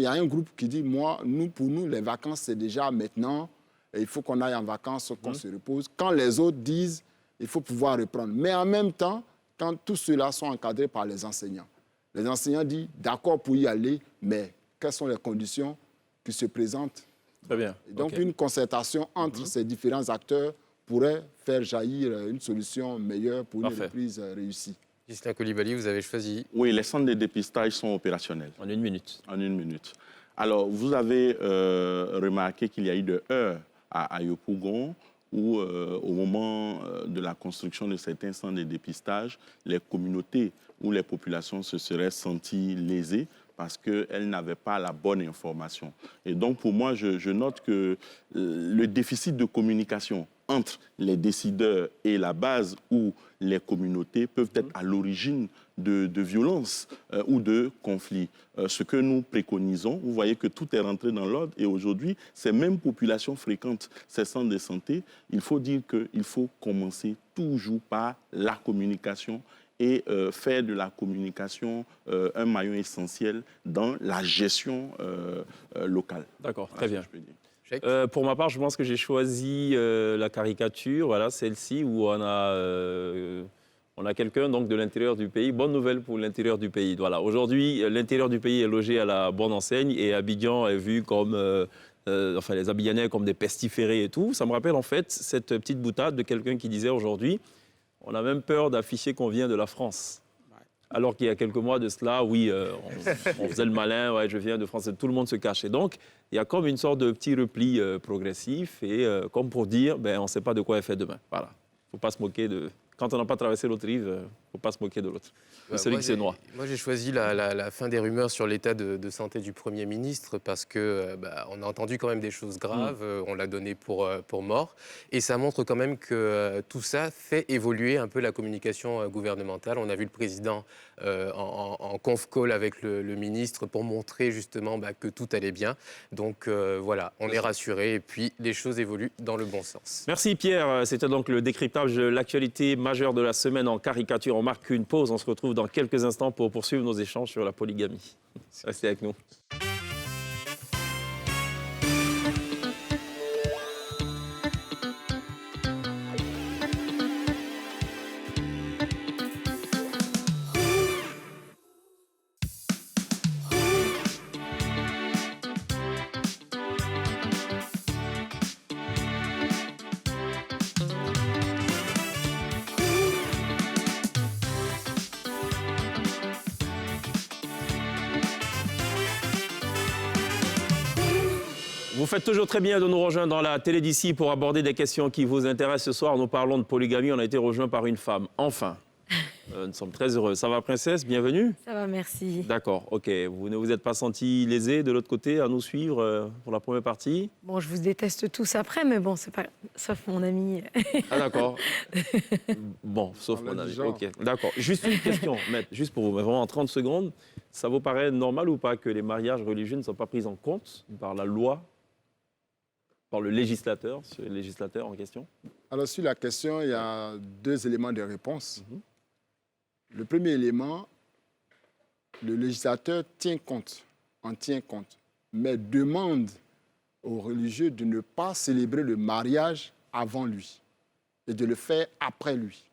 y a un groupe qui dit, pour nous, les vacances, c'est déjà maintenant. Et il faut qu'on aille en vacances, qu'on se repose. Quand les autres disent, il faut pouvoir reprendre. Mais en même temps, quand tous ceux-là sont encadrés par les enseignants disent, d'accord pour y aller, mais quelles sont les conditions qui se présentent? Très bien. Et donc, une concertation entre ces différents acteurs pourrait faire jaillir une solution meilleure pour une reprise réussie. Ghislain Coulibaly, vous avez choisi. Oui, les centres de dépistage sont opérationnels. En 1 minute. En 1 minute. Alors, vous avez remarqué qu'il y a eu de heurts à Yopougon, où au moment de la construction de certains centres de dépistage, les communautés ou les populations se seraient senties lésées parce qu'elles n'avaient pas la bonne information. Et donc, pour moi, je note que le déficit de communication entre les décideurs et la base ou les communautés peuvent être à l'origine de violences ou de conflits. Ce que nous préconisons, vous voyez que tout est rentré dans l'ordre et aujourd'hui, ces mêmes populations fréquentent ces centres de santé. Il faut dire qu'il faut commencer toujours par la communication et faire de la communication un maillon essentiel dans la gestion locale. D'accord, très bien. Je peux dire. Pour ma part, je pense que j'ai choisi la caricature, voilà, celle-ci, où on a quelqu'un donc de l'intérieur du pays. Bonne nouvelle pour l'intérieur du pays. Voilà. Aujourd'hui, l'intérieur du pays est logé à la bonne enseigne et Abidjan est vu comme, les Abidjanais comme des pestiférés et tout. Ça me rappelle en fait cette petite boutade de quelqu'un qui disait aujourd'hui, on a même peur d'afficher qu'on vient de la France. Alors qu'il y a quelques mois de cela, oui, on faisait le malin, ouais, je viens de France, et tout le monde se cachait. Donc, il y a comme une sorte de petit repli progressif, et comme pour dire, on ne sait pas de quoi est fait demain. Voilà. Il ne faut pas se moquer de... Quand on n'a pas traversé l'autre rive, il ne faut pas se moquer de l'autre. Celui qui se noie. Moi, j'ai choisi la fin des rumeurs sur l'état de santé du Premier ministre parce que on a entendu quand même des choses graves, on l'a donné pour mort. Et ça montre quand même que tout ça fait évoluer un peu la communication gouvernementale. On a vu le président en conf call avec le ministre pour montrer justement que tout allait bien. Donc voilà, on est rassurés et puis les choses évoluent dans le bon sens. Merci Pierre. C'était donc le décryptage de l'actualité majeure de la semaine en caricature. On marque une pause, on se retrouve dans quelques instants pour poursuivre nos échanges sur la polygamie. Restez avec nous. Vous faites toujours très bien de nous rejoindre dans la télé d'ici pour aborder des questions qui vous intéressent. Ce soir, nous parlons de polygamie. On a été rejoint par une femme. Enfin, nous sommes très heureux. Ça va, princesse? Bienvenue. Ça va, merci. D'accord, ok. Vous ne vous êtes pas senti lésé de l'autre côté à nous suivre pour la première partie? Bon, je vous déteste tous après, mais bon, c'est pas... Sauf mon ami. Ah d'accord. Bon, sauf On l'a mon ami. dit genre. Ok, d'accord. Juste une question, maître, juste pour vous, mais vraiment en 30 secondes. Ça vous paraît normal ou pas que les mariages religieux ne soient pas pris en compte par la loi, par le législateur en question? Alors, sur la question, il y a deux éléments de réponse. Le premier élément, le législateur en tient compte, mais demande aux religieux de ne pas célébrer le mariage avant lui et de le faire après lui.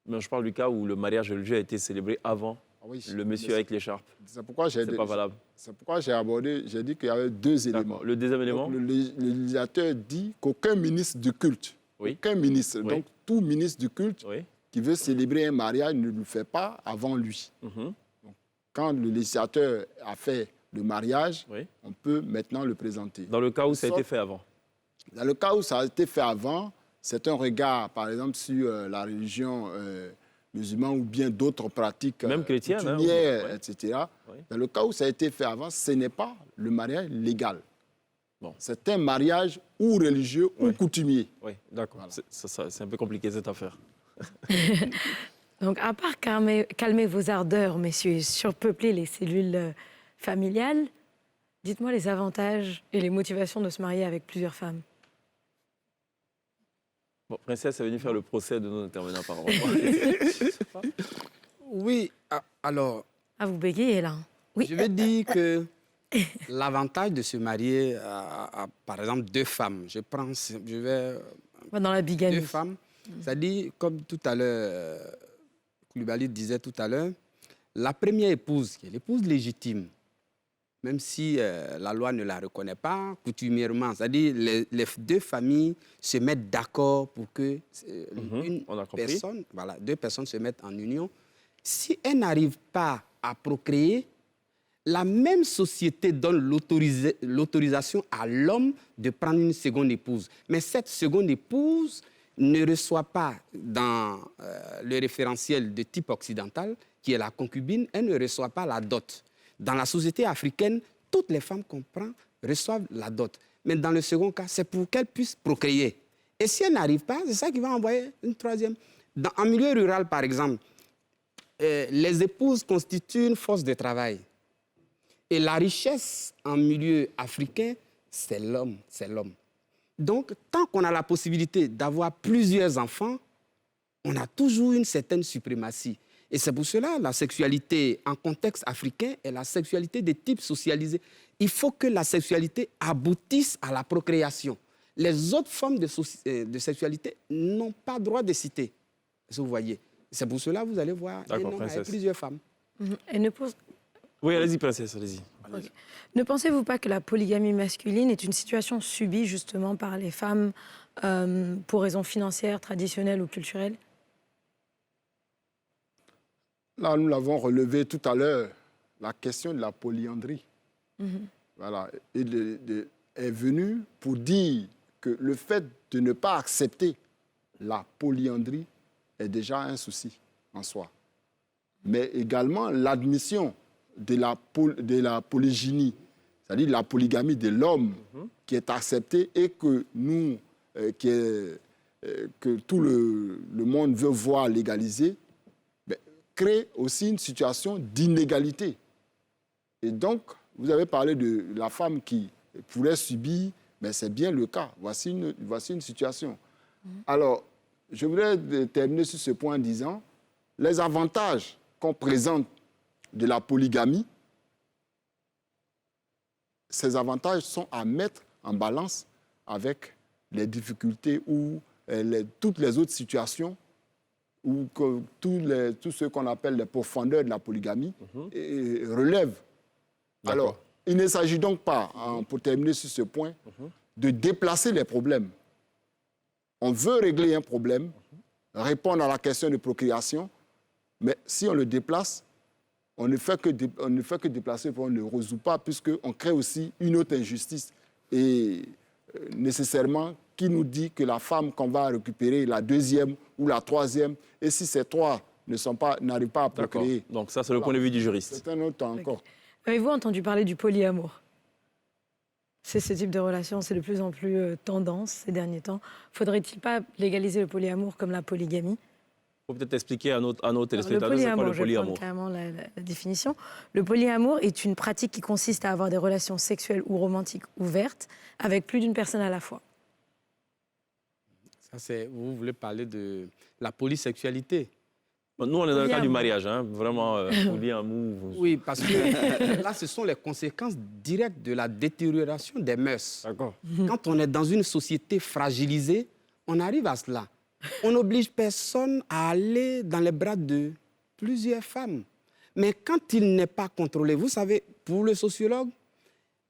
Mais je parle du cas où le mariage religieux a été célébré avant Ah oui, le monsieur avec l'écharpe. C'est pourquoi C'est pas valable. j'ai dit qu'il y avait deux éléments. D'accord. Le deuxième élément? Donc, le législateur dit qu'aucun ministre du culte, Oui. aucun ministre, Oui. donc tout ministre du culte Oui. qui veut célébrer un mariage ne le fait pas avant lui. Mhm. Quand le législateur a fait le mariage, Oui. on peut maintenant le présenter. Dans le cas où ça a Sauf- été fait avant. Dans le cas où ça a été fait avant, c'est un regard, par exemple, sur la religion musulmane ou bien d'autres pratiques Même chrétiennes, hein, coutumières, ouais. etc. Oui. Dans le cas où ça a été fait avant, ce n'est pas le mariage légal. Bon. C'est un mariage ou religieux ou Ouais. coutumier. Oui, d'accord. Voilà. C'est un peu compliqué cette affaire. Donc, à part calmer vos ardeurs, messieurs, et surpeupler les cellules familiales, dites-moi les avantages et les motivations de se marier avec plusieurs femmes. Bon, princesse est venue faire le procès de nos intervenants apparemment. Oui, alors, Ah, vous bégayez là. Oui. je veux dire que l'avantage de se marier à, par exemple, deux femmes, je vais Dans la bigamie. deux femmes, c'est-à-dire, comme tout à l'heure, Koulibaly disait tout à l'heure, la première épouse, qui est l'épouse légitime, même si la loi ne la reconnaît pas coutumièrement, c'est-à-dire les deux familles se mettent d'accord pour que on a compris. deux personnes se mettent en union. Si elles n'arrivent pas à procréer, la même société donne l'autorisation à l'homme de prendre une seconde épouse. Mais cette seconde épouse ne reçoit pas dans le référentiel de type occidental, qui est la concubine, elle ne reçoit pas la dot. Dans la société africaine, toutes les femmes qu'on prend reçoivent la dot. Mais dans le second cas, c'est pour qu'elles puissent procréer. Et si elles n'arrivent pas, c'est ça qui va envoyer une troisième. En milieu rural, par exemple, les épouses constituent une force de travail. Et la richesse en milieu africain, c'est l'homme, c'est l'homme. Donc, tant qu'on a la possibilité d'avoir plusieurs enfants, on a toujours une certaine suprématie. Et c'est pour cela la sexualité en contexte africain est la sexualité de type socialisé. Il faut que la sexualité aboutisse à la procréation. Les autres formes de sexualité n'ont pas droit de citer. Vous voyez. C'est pour cela que vous allez voir un homme avec plusieurs femmes. Et Oui, allez-y, princesse, allez-y. Okay. Ne pensez-vous pas que la polygamie masculine est une situation subie justement par les femmes pour raisons financières, traditionnelles ou culturelles? Là, nous l'avons relevé tout à l'heure, la question de la polyandrie. Voilà, est venue pour dire que le fait de ne pas accepter la polyandrie est déjà un souci en soi. Mais également l'admission de la polygynie, c'est-à-dire la polygamie de l'homme qui est acceptée et que nous, que tout le monde veut voir légaliser, crée aussi une situation d'inégalité. Et donc, vous avez parlé de la femme qui pourrait subir, mais c'est bien le cas. Voici une situation. Alors, je voudrais terminer sur ce point en disant, les avantages qu'on présente de la polygamie, ces avantages sont à mettre en balance avec les difficultés ou toutes les autres situations ou que tout ce qu'on appelle les profondeurs de la polygamie relèvent. Alors, il ne s'agit donc pas, pour terminer sur ce point, de déplacer les problèmes. On veut régler un problème, répondre à la question de procréation, mais si on le déplace, on ne fait que déplacer, on ne le résout pas, puisqu'on crée aussi une autre injustice. Et nécessairement, qui nous dit que la femme qu'on va récupérer, la deuxième ou la troisième, et si ces trois n'arrivent pas à procréer. Donc ça, c'est le point de vue du juriste. C'est un autre encore. Avez-vous entendu parler du polyamour? C'est ce type de relation, c'est de plus en plus tendance ces derniers temps. Faudrait-il pas légaliser le polyamour comme la polygamie? Il faut peut-être expliquer à nos téléspectateurs Le c'est quoi polyamour, le je vais prendre polyamour. carrément la définition. Le polyamour est une pratique qui consiste à avoir des relations sexuelles ou romantiques ouvertes avec plus d'une personne à la fois. Ça, vous voulez parler de la polysexualité? Nous, on est dans le cas du Polyamour. mariage, hein, vraiment, polyamour. Oui, parce que là, ce sont les conséquences directes de la détérioration des mœurs. D'accord. Quand on est dans une société fragilisée, on arrive à cela. On n'oblige personne à aller dans les bras de plusieurs femmes. Mais quand il n'est pas contrôlé, vous savez, pour le sociologue,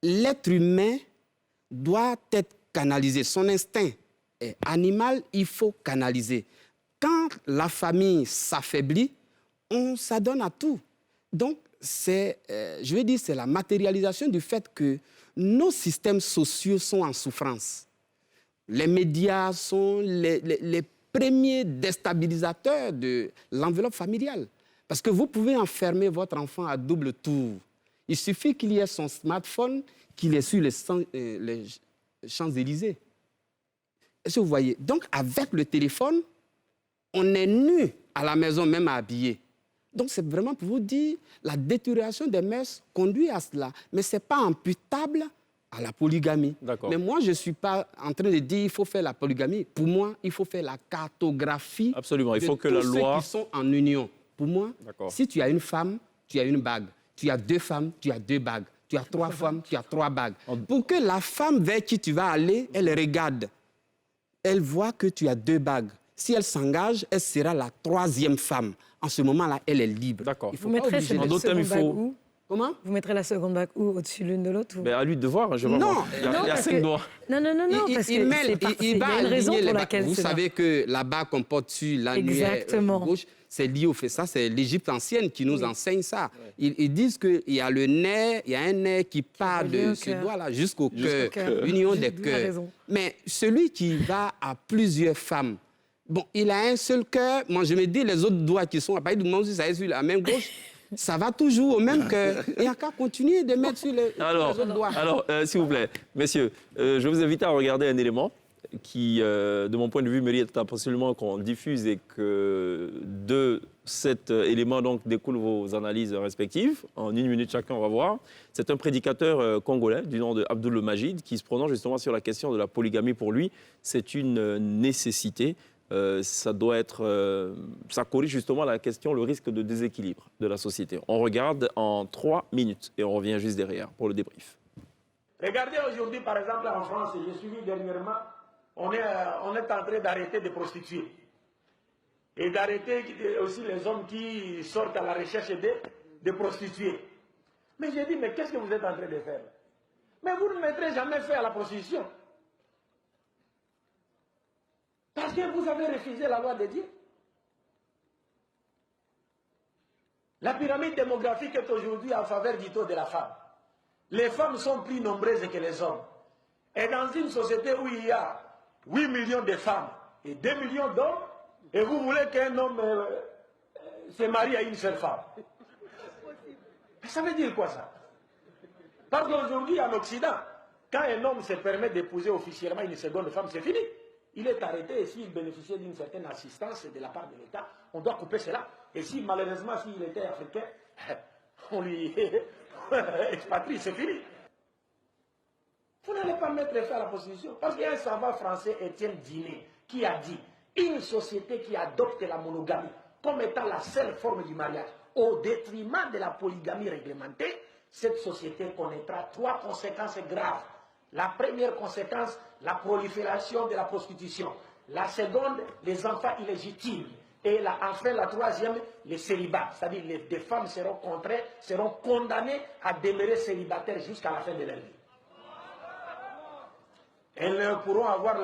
l'être humain doit être canalisé. Son instinct est animal, il faut canaliser. Quand la famille s'affaiblit, on s'adonne à tout. Donc, je vais dire, c'est la matérialisation du fait que nos systèmes sociaux sont en souffrance. Les médias sont les premiers déstabilisateurs de l'enveloppe familiale. Parce que vous pouvez enfermer votre enfant à double tour. Il suffit qu'il y ait son smartphone, qu'il est sur les Champs-Élysées. Est-ce que vous voyez? Donc, avec le téléphone, on est nu à la maison, même habillé. Donc, c'est vraiment pour vous dire, la détérioration des mœurs conduit à cela. Mais ce n'est pas imputable à la polygamie. Mais moi, je ne suis pas en train de dire qu'il faut faire la polygamie. Pour moi, il faut faire la cartographie. Absolument, il faut que de la tous loi... ceux qui sont en union. Pour moi, si tu as une femme, tu as une bague. Tu as deux femmes, tu as deux bagues. Tu as trois femmes, tu as trois bagues. Pour que la femme vers qui tu vas aller, elle regarde. Elle voit que tu as deux bagues. Si elle s'engage, elle sera la troisième femme. En ce moment-là, elle est libre. D'accord. Vous mettrez cette seconde bague où? Comment? Vous mettrez la seconde bague où? Au-dessus l'une de l'autre? Mais à lui de voir, je vois. Non, il y a 5 doigts. Non, parce il qu'il y va a une raison aligner pour les laquelle Vous c'est savez que la bague qu'on porte sur l'annuaire gauche, c'est lié au fait. Ça, c'est l'Égypte ancienne qui nous enseigne ça. Ils disent qu'il y a le nerf, il y a un nerf qui part de ce doigt-là jusqu'au cœur, l'union des cœurs. Mais celui qui va à plusieurs femmes, bon, il a un seul cœur. Moi, je me dis, les autres doigts qui sont à partir du moment où ça est sur la main gauche, ça va toujours au même cœur. Il n'y a qu'à continuer de mettre sur les autres doigts. Alors, s'il vous plaît, messieurs, je vous invite à regarder un élément qui, de mon point de vue, mérite absolument qu'on diffuse et que de cet élément donc, découlent vos analyses respectives. En 1 minute chacun, on va voir. C'est un prédicateur congolais du nom de Abdoul Majid qui se prononce justement sur la question de la polygamie. Pour lui, c'est une nécessité. Ça doit être, ça corrige justement la question, le risque de déséquilibre de la société. On regarde en 3 minutes et on revient juste derrière pour le débrief. Regardez aujourd'hui, par exemple, en France, j'ai suivi dernièrement, on est en train d'arrêter de prostituer. Et d'arrêter aussi les hommes qui sortent à la recherche de prostituées. Mais j'ai dit, mais qu'est-ce que vous êtes en train de faire? Mais vous ne mettrez jamais fait à la prostitution. Parce que vous avez refusé la loi de Dieu. La pyramide démographique est aujourd'hui en faveur du taux de la femme. Les femmes sont plus nombreuses que les hommes. Et dans une société où il y a 8 millions de femmes et 2 millions d'hommes, et vous voulez qu'un homme se marie à une seule femme. Mais ça veut dire quoi ça? Parce qu'aujourd'hui en Occident, quand un homme se permet d'épouser officiellement une seconde femme, c'est fini. Il est arrêté et s'il bénéficiait d'une certaine assistance de la part de l'État, on doit couper cela. Et si malheureusement, s'il était africain, on lui expatrie, c'est fini. Vous n'allez pas mettre fin à la prostitution. Parce qu'il y a un savant français, Étienne Dinet, qui a dit une société qui adopte la monogamie comme étant la seule forme du mariage, au détriment de la polygamie réglementée, cette société connaîtra 3 conséquences graves. La première conséquence, la prolifération de la prostitution. La seconde, les enfants illégitimes. Et enfin, la troisième, les célibats. C'est-à-dire les des femmes seront contraintes, seront condamnées à demeurer célibataires jusqu'à la fin de leur vie. Elles pourront avoir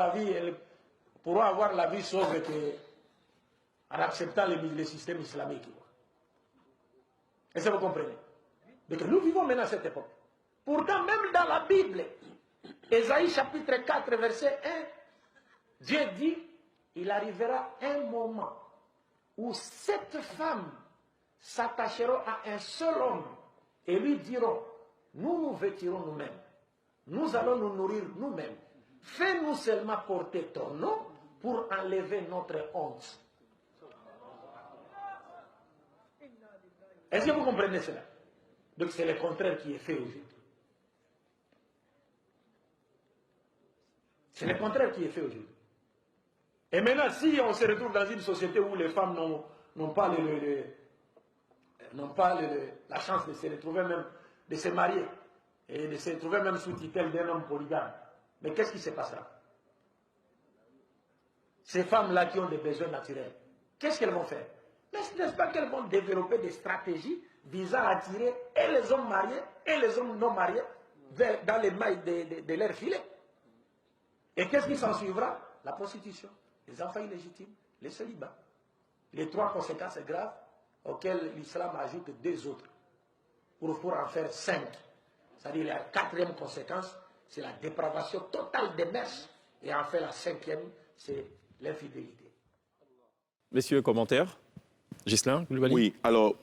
la vie sauve en acceptant le système islamique. Est-ce que vous comprenez? Donc nous vivons maintenant à cette époque. Pourtant, même dans la Bible, Ésaïe chapitre 4, verset 1, Dieu dit, il arrivera un moment où cette femme s'attacheront à un seul homme et lui diront, nous nous vêtirons nous-mêmes, nous allons nous nourrir nous-mêmes. Fais-nous seulement porter ton nom pour enlever notre honte. Est-ce que vous comprenez cela? Donc c'est le contraire qui est fait aujourd'hui. C'est le contraire qui est fait aujourd'hui. Et maintenant, si on se retrouve dans une société où les femmes n'ont pas la chance de se retrouver même, de se marier, et de se retrouver même sous tutelle d'un homme polygame, mais qu'est-ce qui se passera? Ces femmes-là qui ont des besoins naturels, qu'est-ce qu'elles vont faire? N'est-ce pas qu'elles vont développer des stratégies visant à attirer et les hommes mariés et les hommes non mariés dans les mailles de leur filet? Et qu'est-ce qui s'en suivra? La prostitution, les enfants illégitimes, les célibats. Les 3 conséquences graves auxquelles l'islam ajoute 2 autres pour en faire 5. C'est-à-dire la 4e conséquence, c'est la dépravation totale des mœurs. Et en fait, la 5e, c'est l'infidélité. Messieurs, commentaires? Ghislain Coulibaly? Oui, alors,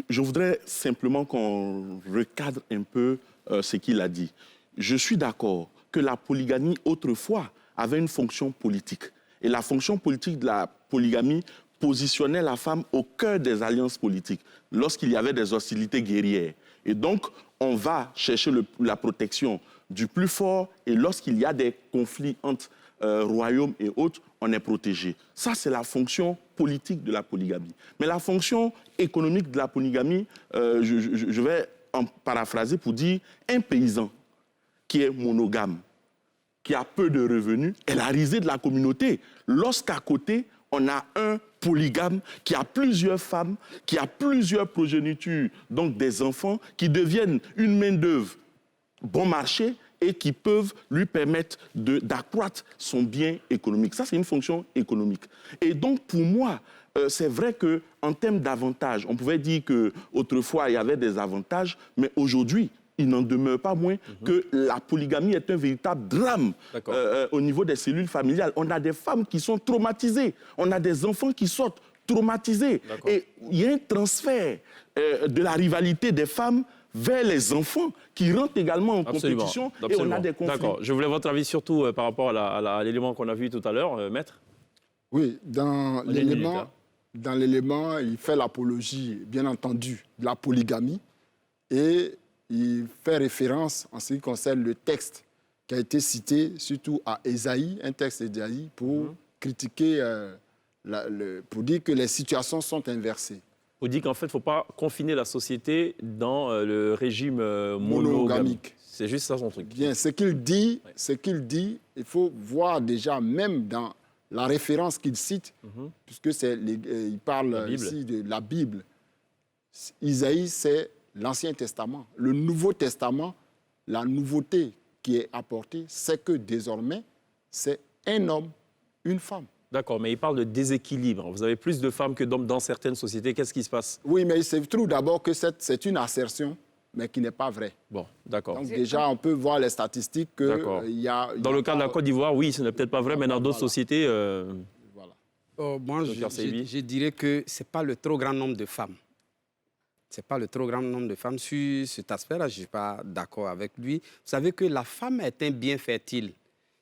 je voudrais simplement qu'on recadre un peu ce qu'il a dit. Je suis d'accord que la polygamie, autrefois, avait une fonction politique. Et la fonction politique de la polygamie positionnait la femme au cœur des alliances politiques, lorsqu'il y avait des hostilités guerrières. Et donc, on va chercher la protection du plus fort, et lorsqu'il y a des conflits entre royaumes et autres, on est protégé. Ça, c'est la fonction politique de la polygamie. Mais la fonction économique de la polygamie, je vais en paraphraser pour dire un paysan qui est monogame, qui a peu de revenus, est la risée de la communauté. Lorsqu'à côté, on a un polygame qui a plusieurs femmes, qui a plusieurs progénitures, donc des enfants, qui deviennent une main-d'œuvre bon marché et qui peuvent lui permettre d'accroître son bien économique. Ça, c'est une fonction économique. Et donc, pour moi, c'est vrai qu'en termes d'avantages, on pouvait dire qu'autrefois, il y avait des avantages, mais aujourd'hui, il n'en demeure pas moins que la polygamie est un véritable drame au niveau des cellules familiales. On a des femmes qui sont traumatisées, on a des enfants qui sortent traumatisés. Et il y a un transfert de la rivalité des femmes vers les enfants qui rentrent également en compétition et on a des conflits. D'accord. Je voulais votre avis surtout par rapport à l'élément qu'on a vu tout à l'heure, Maître. Oui, dans l'élément, il fait l'apologie, bien entendu, de la polygamie et il fait référence en ce qui concerne le texte qui a été cité, surtout à Ésaïe, un texte d'Ésaïe, pour critiquer, pour dire que les situations sont inversées. Vous dites qu'en fait, il ne faut pas confiner la société dans le régime monogamique. C'est juste ça son truc. Bien, ce qu'il dit, il faut voir déjà, même dans la référence qu'il cite, puisque il parle ici de la Bible. Isaïe, c'est l'Ancien Testament. Le Nouveau Testament, la nouveauté qui est apportée, c'est que désormais, c'est un homme, une femme. D'accord, mais il parle de déséquilibre. Vous avez plus de femmes que d'hommes dans certaines sociétés. Qu'est-ce qui se passe? Oui, mais c'est trouve d'abord que c'est une assertion, mais qui n'est pas vraie. Bon, d'accord. Donc déjà, on peut voir les statistiques que dans le cas de la Côte d'Ivoire, oui, ce n'est peut-être pas vrai, mais dans d'autres sociétés... Voilà. Moi, je dirais que ce n'est pas le trop grand nombre de femmes. Ce n'est pas le trop grand nombre de femmes. Sur cet aspect-là, je ne suis pas d'accord avec lui. Vous savez que la femme est un bien fertile.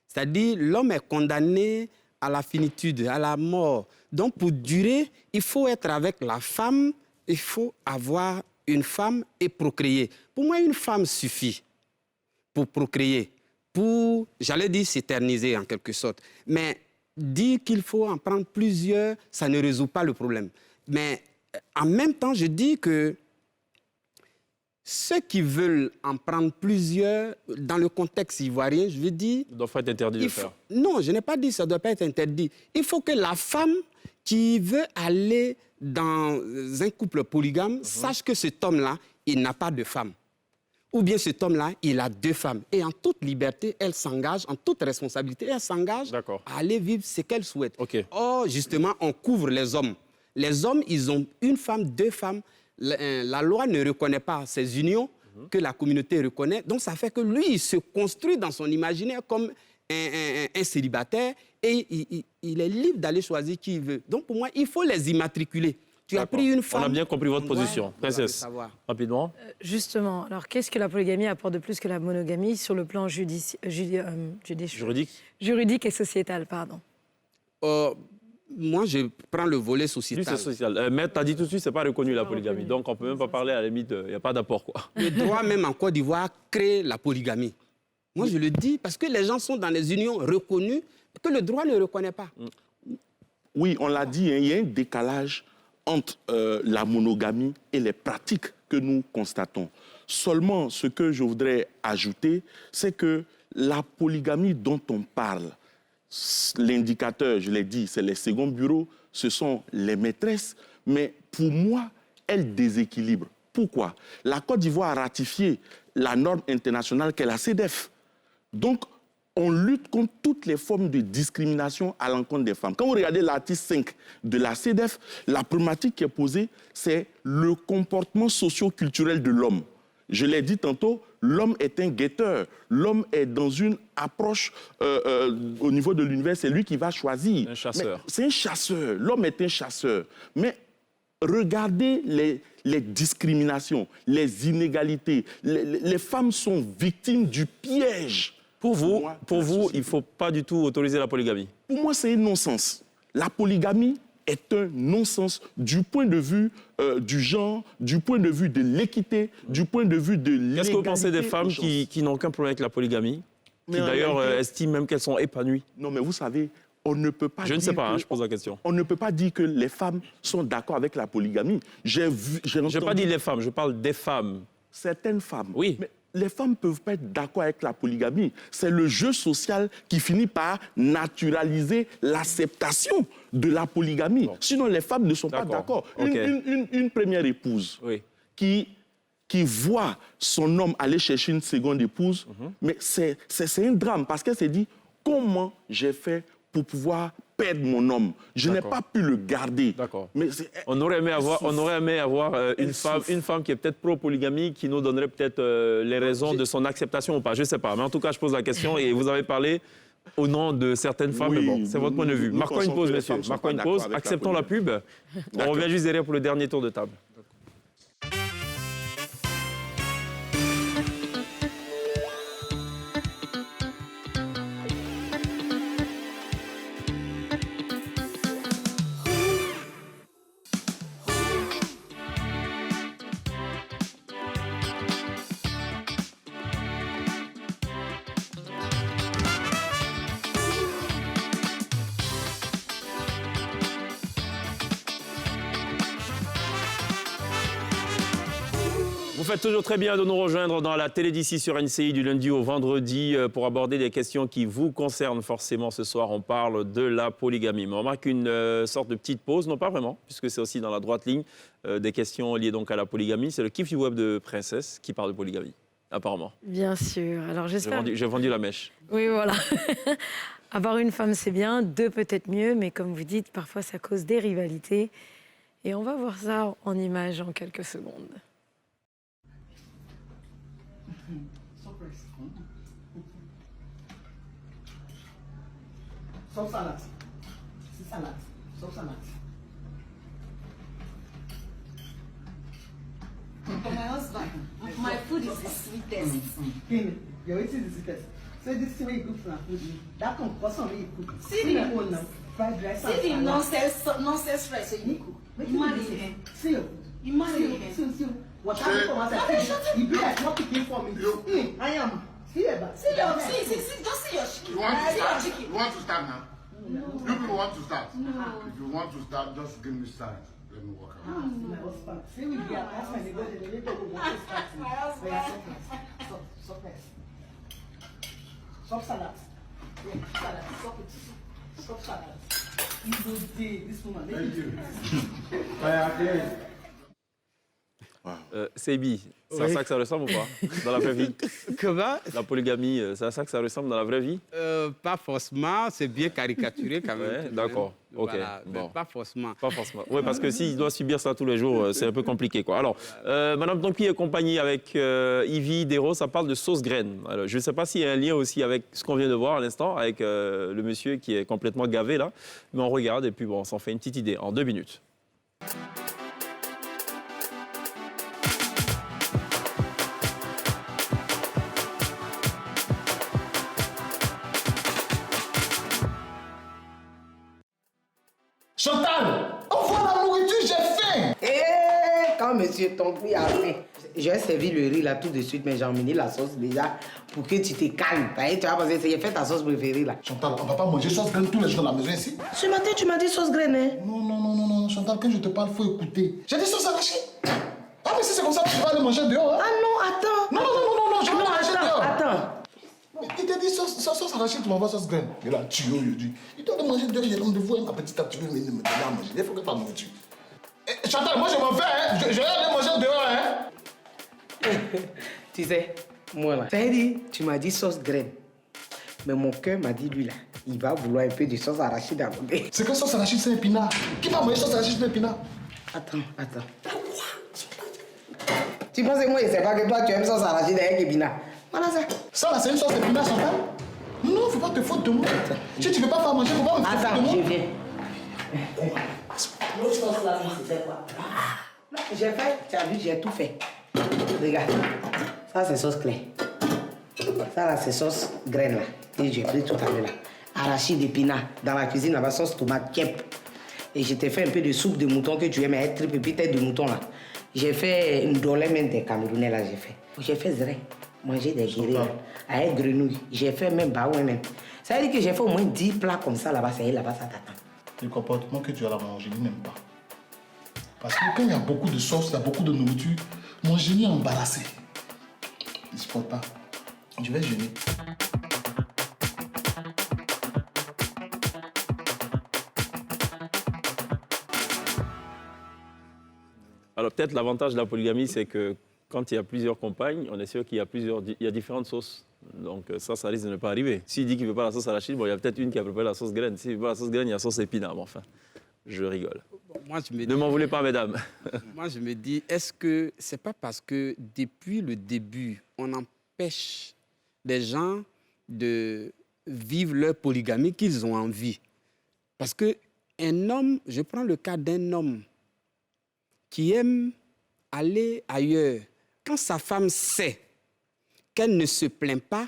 C'est-à-dire, l'homme est condamné à la finitude, à la mort. Donc, pour durer, il faut être avec la femme, il faut avoir une femme et procréer. Pour moi, une femme suffit pour procréer, pour, j'allais dire, s'éterniser en quelque sorte. Mais dire qu'il faut en prendre plusieurs, ça ne résout pas le problème. Mais en même temps, je dis que ceux qui veulent en prendre plusieurs, dans le contexte ivoirien, je veux dire... Ça doit pas être interdit de faire. Non, je n'ai pas dit que ça ne doit pas être interdit. Il faut que la femme qui veut aller dans un couple polygame sache que cet homme-là, il n'a pas de femme. Ou bien cet homme-là, il a 2 femmes. Et en toute liberté, elle s'engage, en toute responsabilité, elle s'engage à aller vivre ce qu'elle souhaite. Or, justement, on couvre les hommes. Les hommes, ils ont une femme, 2 femmes. La loi ne reconnaît pas ces unions. que la communauté reconnaît. Donc ça fait que lui, il se construit dans son imaginaire comme un célibataire et il est libre d'aller choisir qui il veut. Donc pour moi, il faut les immatriculer. Tu as pris une femme... On a bien compris votre position. Princesse, rapidement. Justement, alors qu'est-ce que la polygamie apporte de plus que la monogamie sur le plan juridique et sociétal, pardon? Moi, je prends le volet sociétal. Mais tu as dit tout de suite, ce n'est pas reconnu la polygamie. Donc on ne peut même pas parler, à la limite, il n'y a pas d'apport, quoi. Le droit même en Côte d'Ivoire crée la polygamie. Moi, je le dis parce que les gens sont dans des unions reconnues que le droit ne reconnaît pas. Oui, on l'a dit, il y a un décalage entre la monogamie et les pratiques que nous constatons. Seulement, ce que je voudrais ajouter, c'est que la polygamie dont on parle, l'indicateur, je l'ai dit, c'est les seconds bureaux, ce sont les maîtresses, mais pour moi, elles déséquilibrent. Pourquoi? La Côte d'Ivoire a ratifié la norme internationale qu'est la CEDEF. Donc, on lutte contre toutes les formes de discrimination à l'encontre des femmes. Quand vous regardez l'article 5 de la CEDEF, la problématique qui est posée, c'est le comportement socio-culturel de l'homme. Je l'ai dit tantôt, l'homme est un guetteur. L'homme est dans une approche au niveau de l'univers, c'est lui qui va choisir. Un chasseur. C'est un chasseur. L'homme est un chasseur. Mais regardez les discriminations, les inégalités. Les femmes sont victimes du piège. Pour vous, il ne faut pas du tout autoriser la polygamie? Pour moi, c'est un non-sens. La polygamie est un non-sens du point de vue du genre, du point de vue de l'équité, du point de vue de l'égalité. Qu'est-ce que vous pensez des femmes qui n'ont aucun problème avec la polygamie, qui d'ailleurs estiment même qu'elles sont épanouies? Non, mais vous savez, on ne peut pas Je ne sais pas, je pose la question. On ne peut pas dire que les femmes sont d'accord avec la polygamie. Je n'ai pas dit les femmes, je parle des femmes. Certaines femmes. Oui. Mais les femmes ne peuvent pas être d'accord avec la polygamie. C'est le jeu social qui finit par naturaliser l'acceptation de la polygamie. Bon. Sinon, les femmes ne sont pas d'accord. Okay. Une première épouse qui voit son homme aller chercher une seconde épouse, mais c'est un drame parce qu'elle s'est dit, comment j'ai fait pour pouvoir perdre mon homme. Je n'ai pas pu le garder. D'accord. On aurait aimé avoir une femme qui est peut-être pro-polygamie, qui nous donnerait peut-être les raisons de son acceptation ou pas. Je ne sais pas. Mais en tout cas, je pose la question et vous avez parlé au nom de certaines femmes. Oui, mais bon, c'est votre point de vue. Marquons une pause, messieurs. Marquons une pause. Acceptons la pub. On revient juste derrière pour le dernier tour de table. Vous faites toujours très bien de nous rejoindre dans la télé d'ici sur NCI du lundi au vendredi pour aborder des questions qui vous concernent forcément. Ce soir, on parle de la polygamie. Mais on marque une sorte de petite pause, non pas vraiment, puisque c'est aussi dans la droite ligne des questions liées donc à la polygamie. C'est le kiff du web de Princesse qui parle de polygamie, apparemment. Bien sûr. Alors j'espère... J'ai vendu la mèche. Oui, voilà. Avoir une femme, c'est bien. Deux, peut-être mieux. Mais comme vous dites, parfois, ça cause des rivalités. Et on va voir ça en images en quelques secondes. Some salad. See salad. Some salad. For my husband, my food is the sweetest. You're eating the sweetest. So this is where you cook for food. That can cost some you cook. See the one now. Fried rice. See the nonsense rice. So you need cook. You marry him. See your food. You marry him. See. What happened for myself? You be like not cooking for me. I am. See your see, don't see your chicken. You want to start? You want to start now? No. You people want to start? No. If you want to start, just give me sign. Let me walk around. My husband. See, we be at husband. They go to the little who want to start. My husband. Stop salad. Yeah, salad. Stop salad. You go day, this woman. Thank you. Sebi, c'est à ça que ça ressemble ou pas dans la vraie vie? Comment? La polygamie, c'est à ça que ça ressemble dans la vraie vie? Pas forcément, c'est bien caricaturé quand même. Ouais, d'accord, ok. Voilà, Bon. pas forcément. Pas forcément. Oui, parce que s'il doit subir ça tous les jours, c'est un peu compliqué, quoi. Alors, Madame Tonki est compagnie avec Yvi Dero, ça parle de sauce graine. Alors, je ne sais pas s'il y a un lien aussi avec ce qu'on vient de voir à l'instant, avec le monsieur qui est complètement gavé là, mais on regarde et puis bon, on s'en fait une petite idée en 2 minutes. Chantal, envoie la nourriture, j'ai faim. Quand monsieur Tonki a fait, j'ai servi le riz là tout de suite, mais j'ai emmené la sauce déjà pour que tu te calmes. Tu vas penser que j'ai fait ta sauce préférée là. Chantal, on va pas manger sauce graine tous les jours dans la maison ici. Ce matin, tu m'as dit sauce graine, hein? Non, Chantal, quand je te parle, faut écouter. J'ai dit sauce arrachée. Ah, mais si c'est comme ça, tu vas aller manger dehors. Hein? Ah non, attends. Non, je vais aller manger dehors. Attends. Il t'a dit sauce arrachée, tu m'envoies sauce graine. Il a tué aujourd'hui. Il doit aller manger dehors, il est rendez-vous avec ma petite à tuer, mais il me donne à manger. Il faut que tu me tues. Chantal, moi je m'en vais, hein. Je vais aller manger dehors, hein. Tu sais, moi là, ça veut dire, tu m'as dit sauce graine. Mais mon cœur m'a dit, lui là, il va vouloir un peu de sauce arachide à côté. C'est que sauce arachide, c'est épinard. Qui va manger sauce arachide, c'est épinard? Attends. Tu penses que moi, je sais pas que toi, tu aimes sauce arachide avec épinard. Voilà ça. Ça là, c'est une sauce épinard, Chantal? Non, faut pas te foutre de moi. Si tu veux pas faire manger, faut pas me foutre de moi. Attends, je viens. L'autre sauce là, c'était quoi? J'ai fait, tu as vu, j'ai tout fait. Regarde, ça c'est sauce claire. Ça là, c'est sauce graine là. Et j'ai pris tout à l'heure là. Arachide épinard. Dans la cuisine là-bas, sauce tomate kep. Et je t'ai fait un peu de soupe de mouton que tu aimes, être tripe et puis tête de mouton là. J'ai fait une dolème des Camerounais là, j'ai fait. J'ai fait zré, manger des guéris avec grenouilles. J'ai fait même baouen même. Ça veut dire que j'ai fait au moins 10 plats comme ça là-bas, ça y est, là-bas, ça t'attend. Le comportement que tu as là, mon génie n'aime pas. Parce que quand il y a beaucoup de sauce, il y a beaucoup de nourriture, mon génie est embarrassé. Il ne supporte pas. Je vais jeûner. Alors peut-être l'avantage de la polygamie, c'est que quand il y a plusieurs compagnes, on est sûr qu'il y a différentes sauces. Donc ça risque de ne pas arriver. S'il dit qu'il ne veut pas la sauce arachide, bon, il y a peut-être une qui a préparé la sauce graine. S'il ne veut pas la sauce graine, il y a la sauce épinard. Bon, enfin, je rigole. Bon, moi, je me dis, ne m'en voulez pas, mesdames. Moi, je me dis, est-ce que c'est pas parce que depuis le début, on empêche les gens de vivre leur polygamie qu'ils ont envie? Parce qu'un homme, je prends le cas d'un homme qui aime aller ailleurs. Quand sa femme sait qu'elle ne se plaint pas,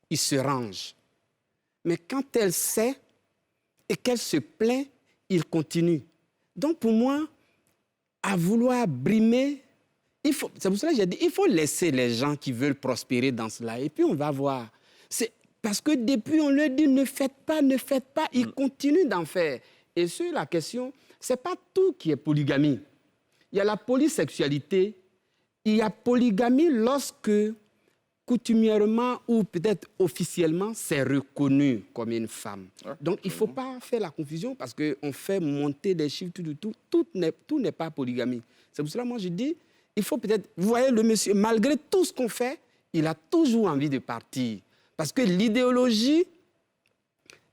il se range. Mais quand elle sait et qu'elle se plaint, il continue. Donc pour moi, à vouloir brimer, c'est pour cela que j'ai dit, il faut laisser les gens qui veulent prospérer dans cela. Et puis on va voir. C'est parce que depuis, on leur dit ne faites pas, ils continuent d'en faire. Et sur la question, ce n'est pas tout qui est polygamie. Il y a la polysexualité, il y a polygamie lorsque coutumièrement ou peut-être officiellement, c'est reconnu comme une femme. Donc, il ne faut pas faire la confusion parce qu'on fait monter des chiffres, tout n'est pas polygamie. C'est pour cela que moi, je dis, il faut peut-être... Vous voyez, le monsieur, malgré tout ce qu'on fait, il a toujours envie de partir. Parce que l'idéologie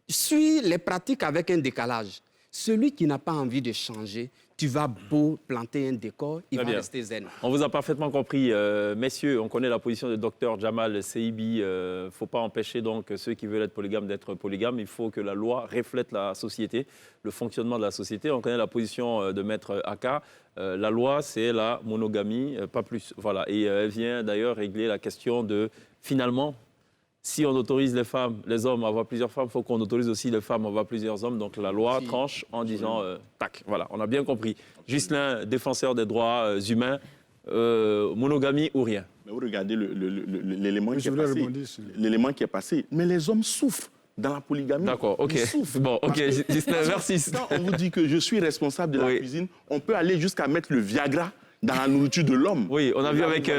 suit les pratiques avec un décalage. Celui qui n'a pas envie de changer, tu vas beau planter un décor, il va rester zen. On vous a parfaitement compris. Messieurs, on connaît la position de Dr Jamal Seibi. Il ne faut pas empêcher donc ceux qui veulent être polygames d'être polygames. Il faut que la loi reflète la société, le fonctionnement de la société. On connaît la position de Maître Aka. La loi, c'est la monogamie, pas plus. Voilà. Et elle vient d'ailleurs régler la question de, finalement, si on autorise les hommes à avoir plusieurs femmes, il faut qu'on autorise aussi les femmes à avoir plusieurs hommes. Donc la loi tranche en disant tac, voilà, on a bien compris. Ghislain, défenseur des droits humains, monogamie ou rien. Mais vous regardez l'élément qui est passé. Mais les hommes souffrent dans la polygamie. D'accord, ok. Bon, ok, Ghislain, merci. Quand on vous dit que je suis responsable de la cuisine, on peut aller jusqu'à mettre le Viagra dans la nourriture de l'homme. Oui, on a vu avec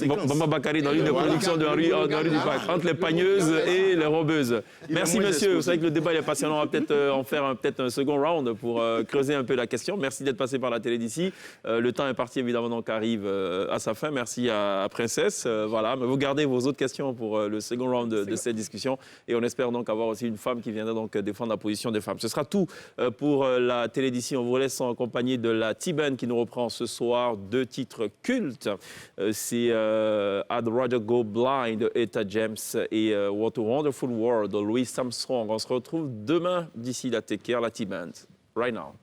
Bamba Bakary dans l'une des productions de Henri Dupac, entre les pagneuses et les robeuses. Merci, monsieur. Vous savez que le débat est passionnant. On va peut-être en faire un second round pour creuser un peu la question. Merci d'être passé par la télé d'ici. Le temps est parti, évidemment, donc arrive à sa fin. Merci à Princesse. Voilà, mais vous gardez vos autres questions pour le second round de cette discussion. Et on espère donc avoir aussi une femme qui viendra donc défendre la position des femmes. Ce sera tout pour la télé d'ici. On vous laisse en compagnie de la T-Band qui nous reprend ce soir 2 titres cultes. C'est I'd Rather Go Blind de Etta James et What a Wonderful World de Louis Armstrong. On se retrouve demain. D'ici là, take care, la T-Band. Right now.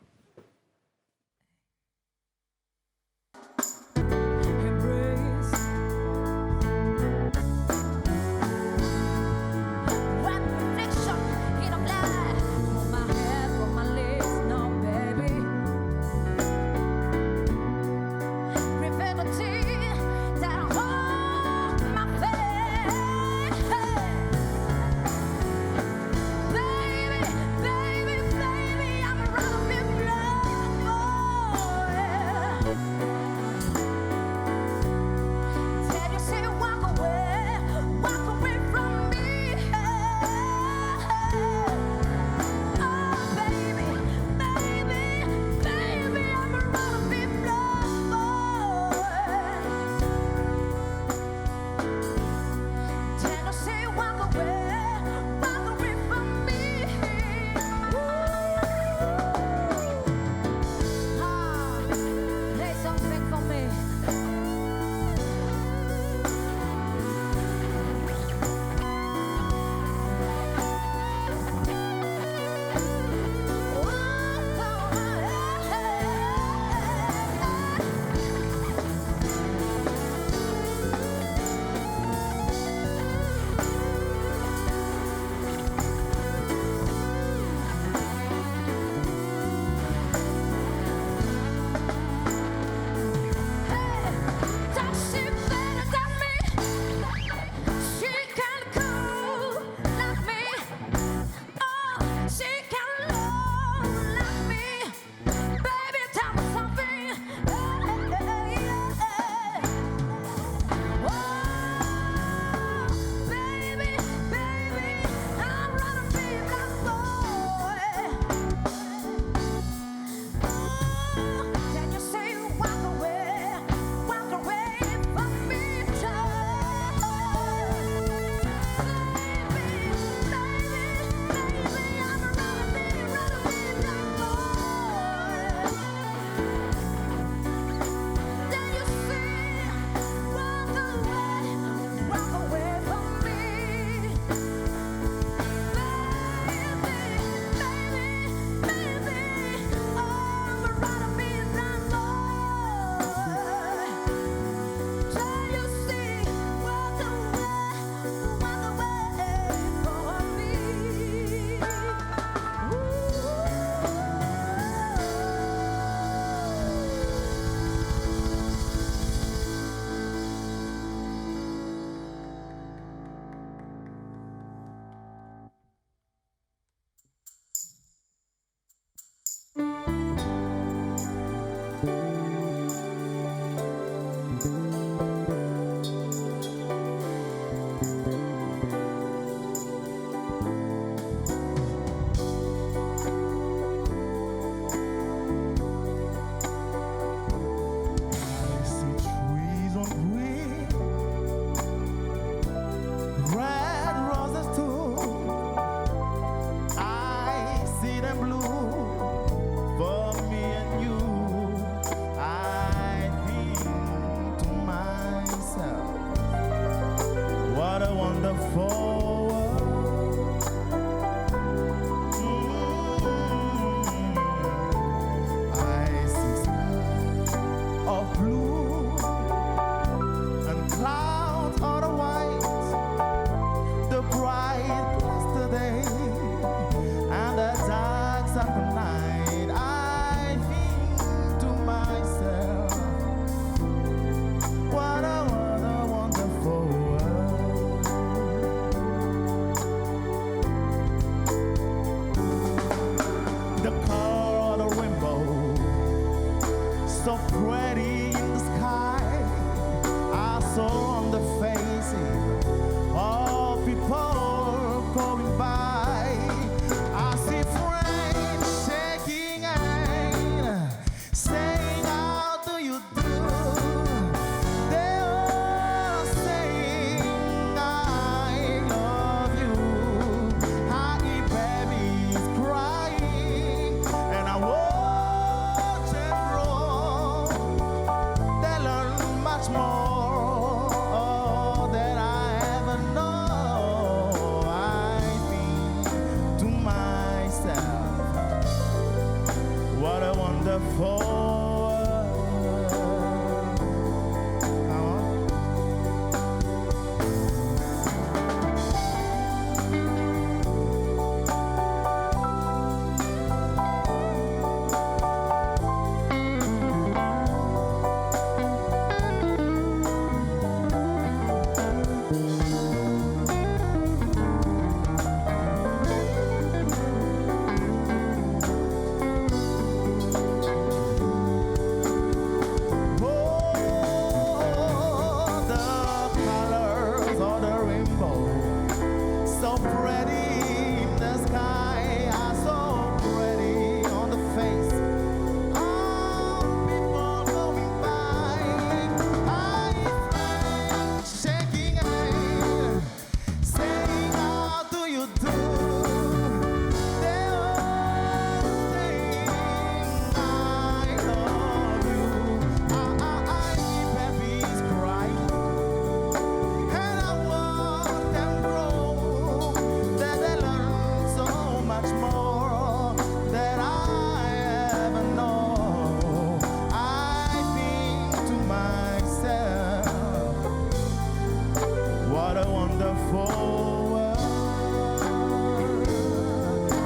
wonderful world.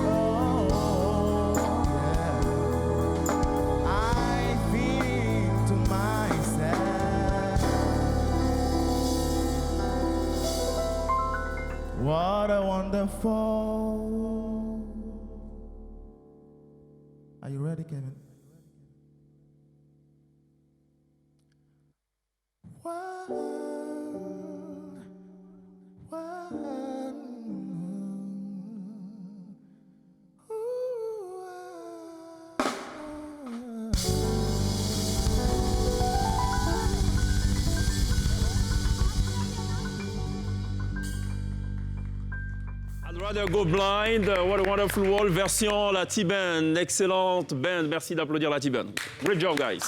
Oh, yeah. I think to myself, what a wonderful. Are you ready, Kevin? I'd rather go blind. What a wonderful world. Version la T-Band. Excellente band. Merci d'applaudir la T-Band. Great job, guys.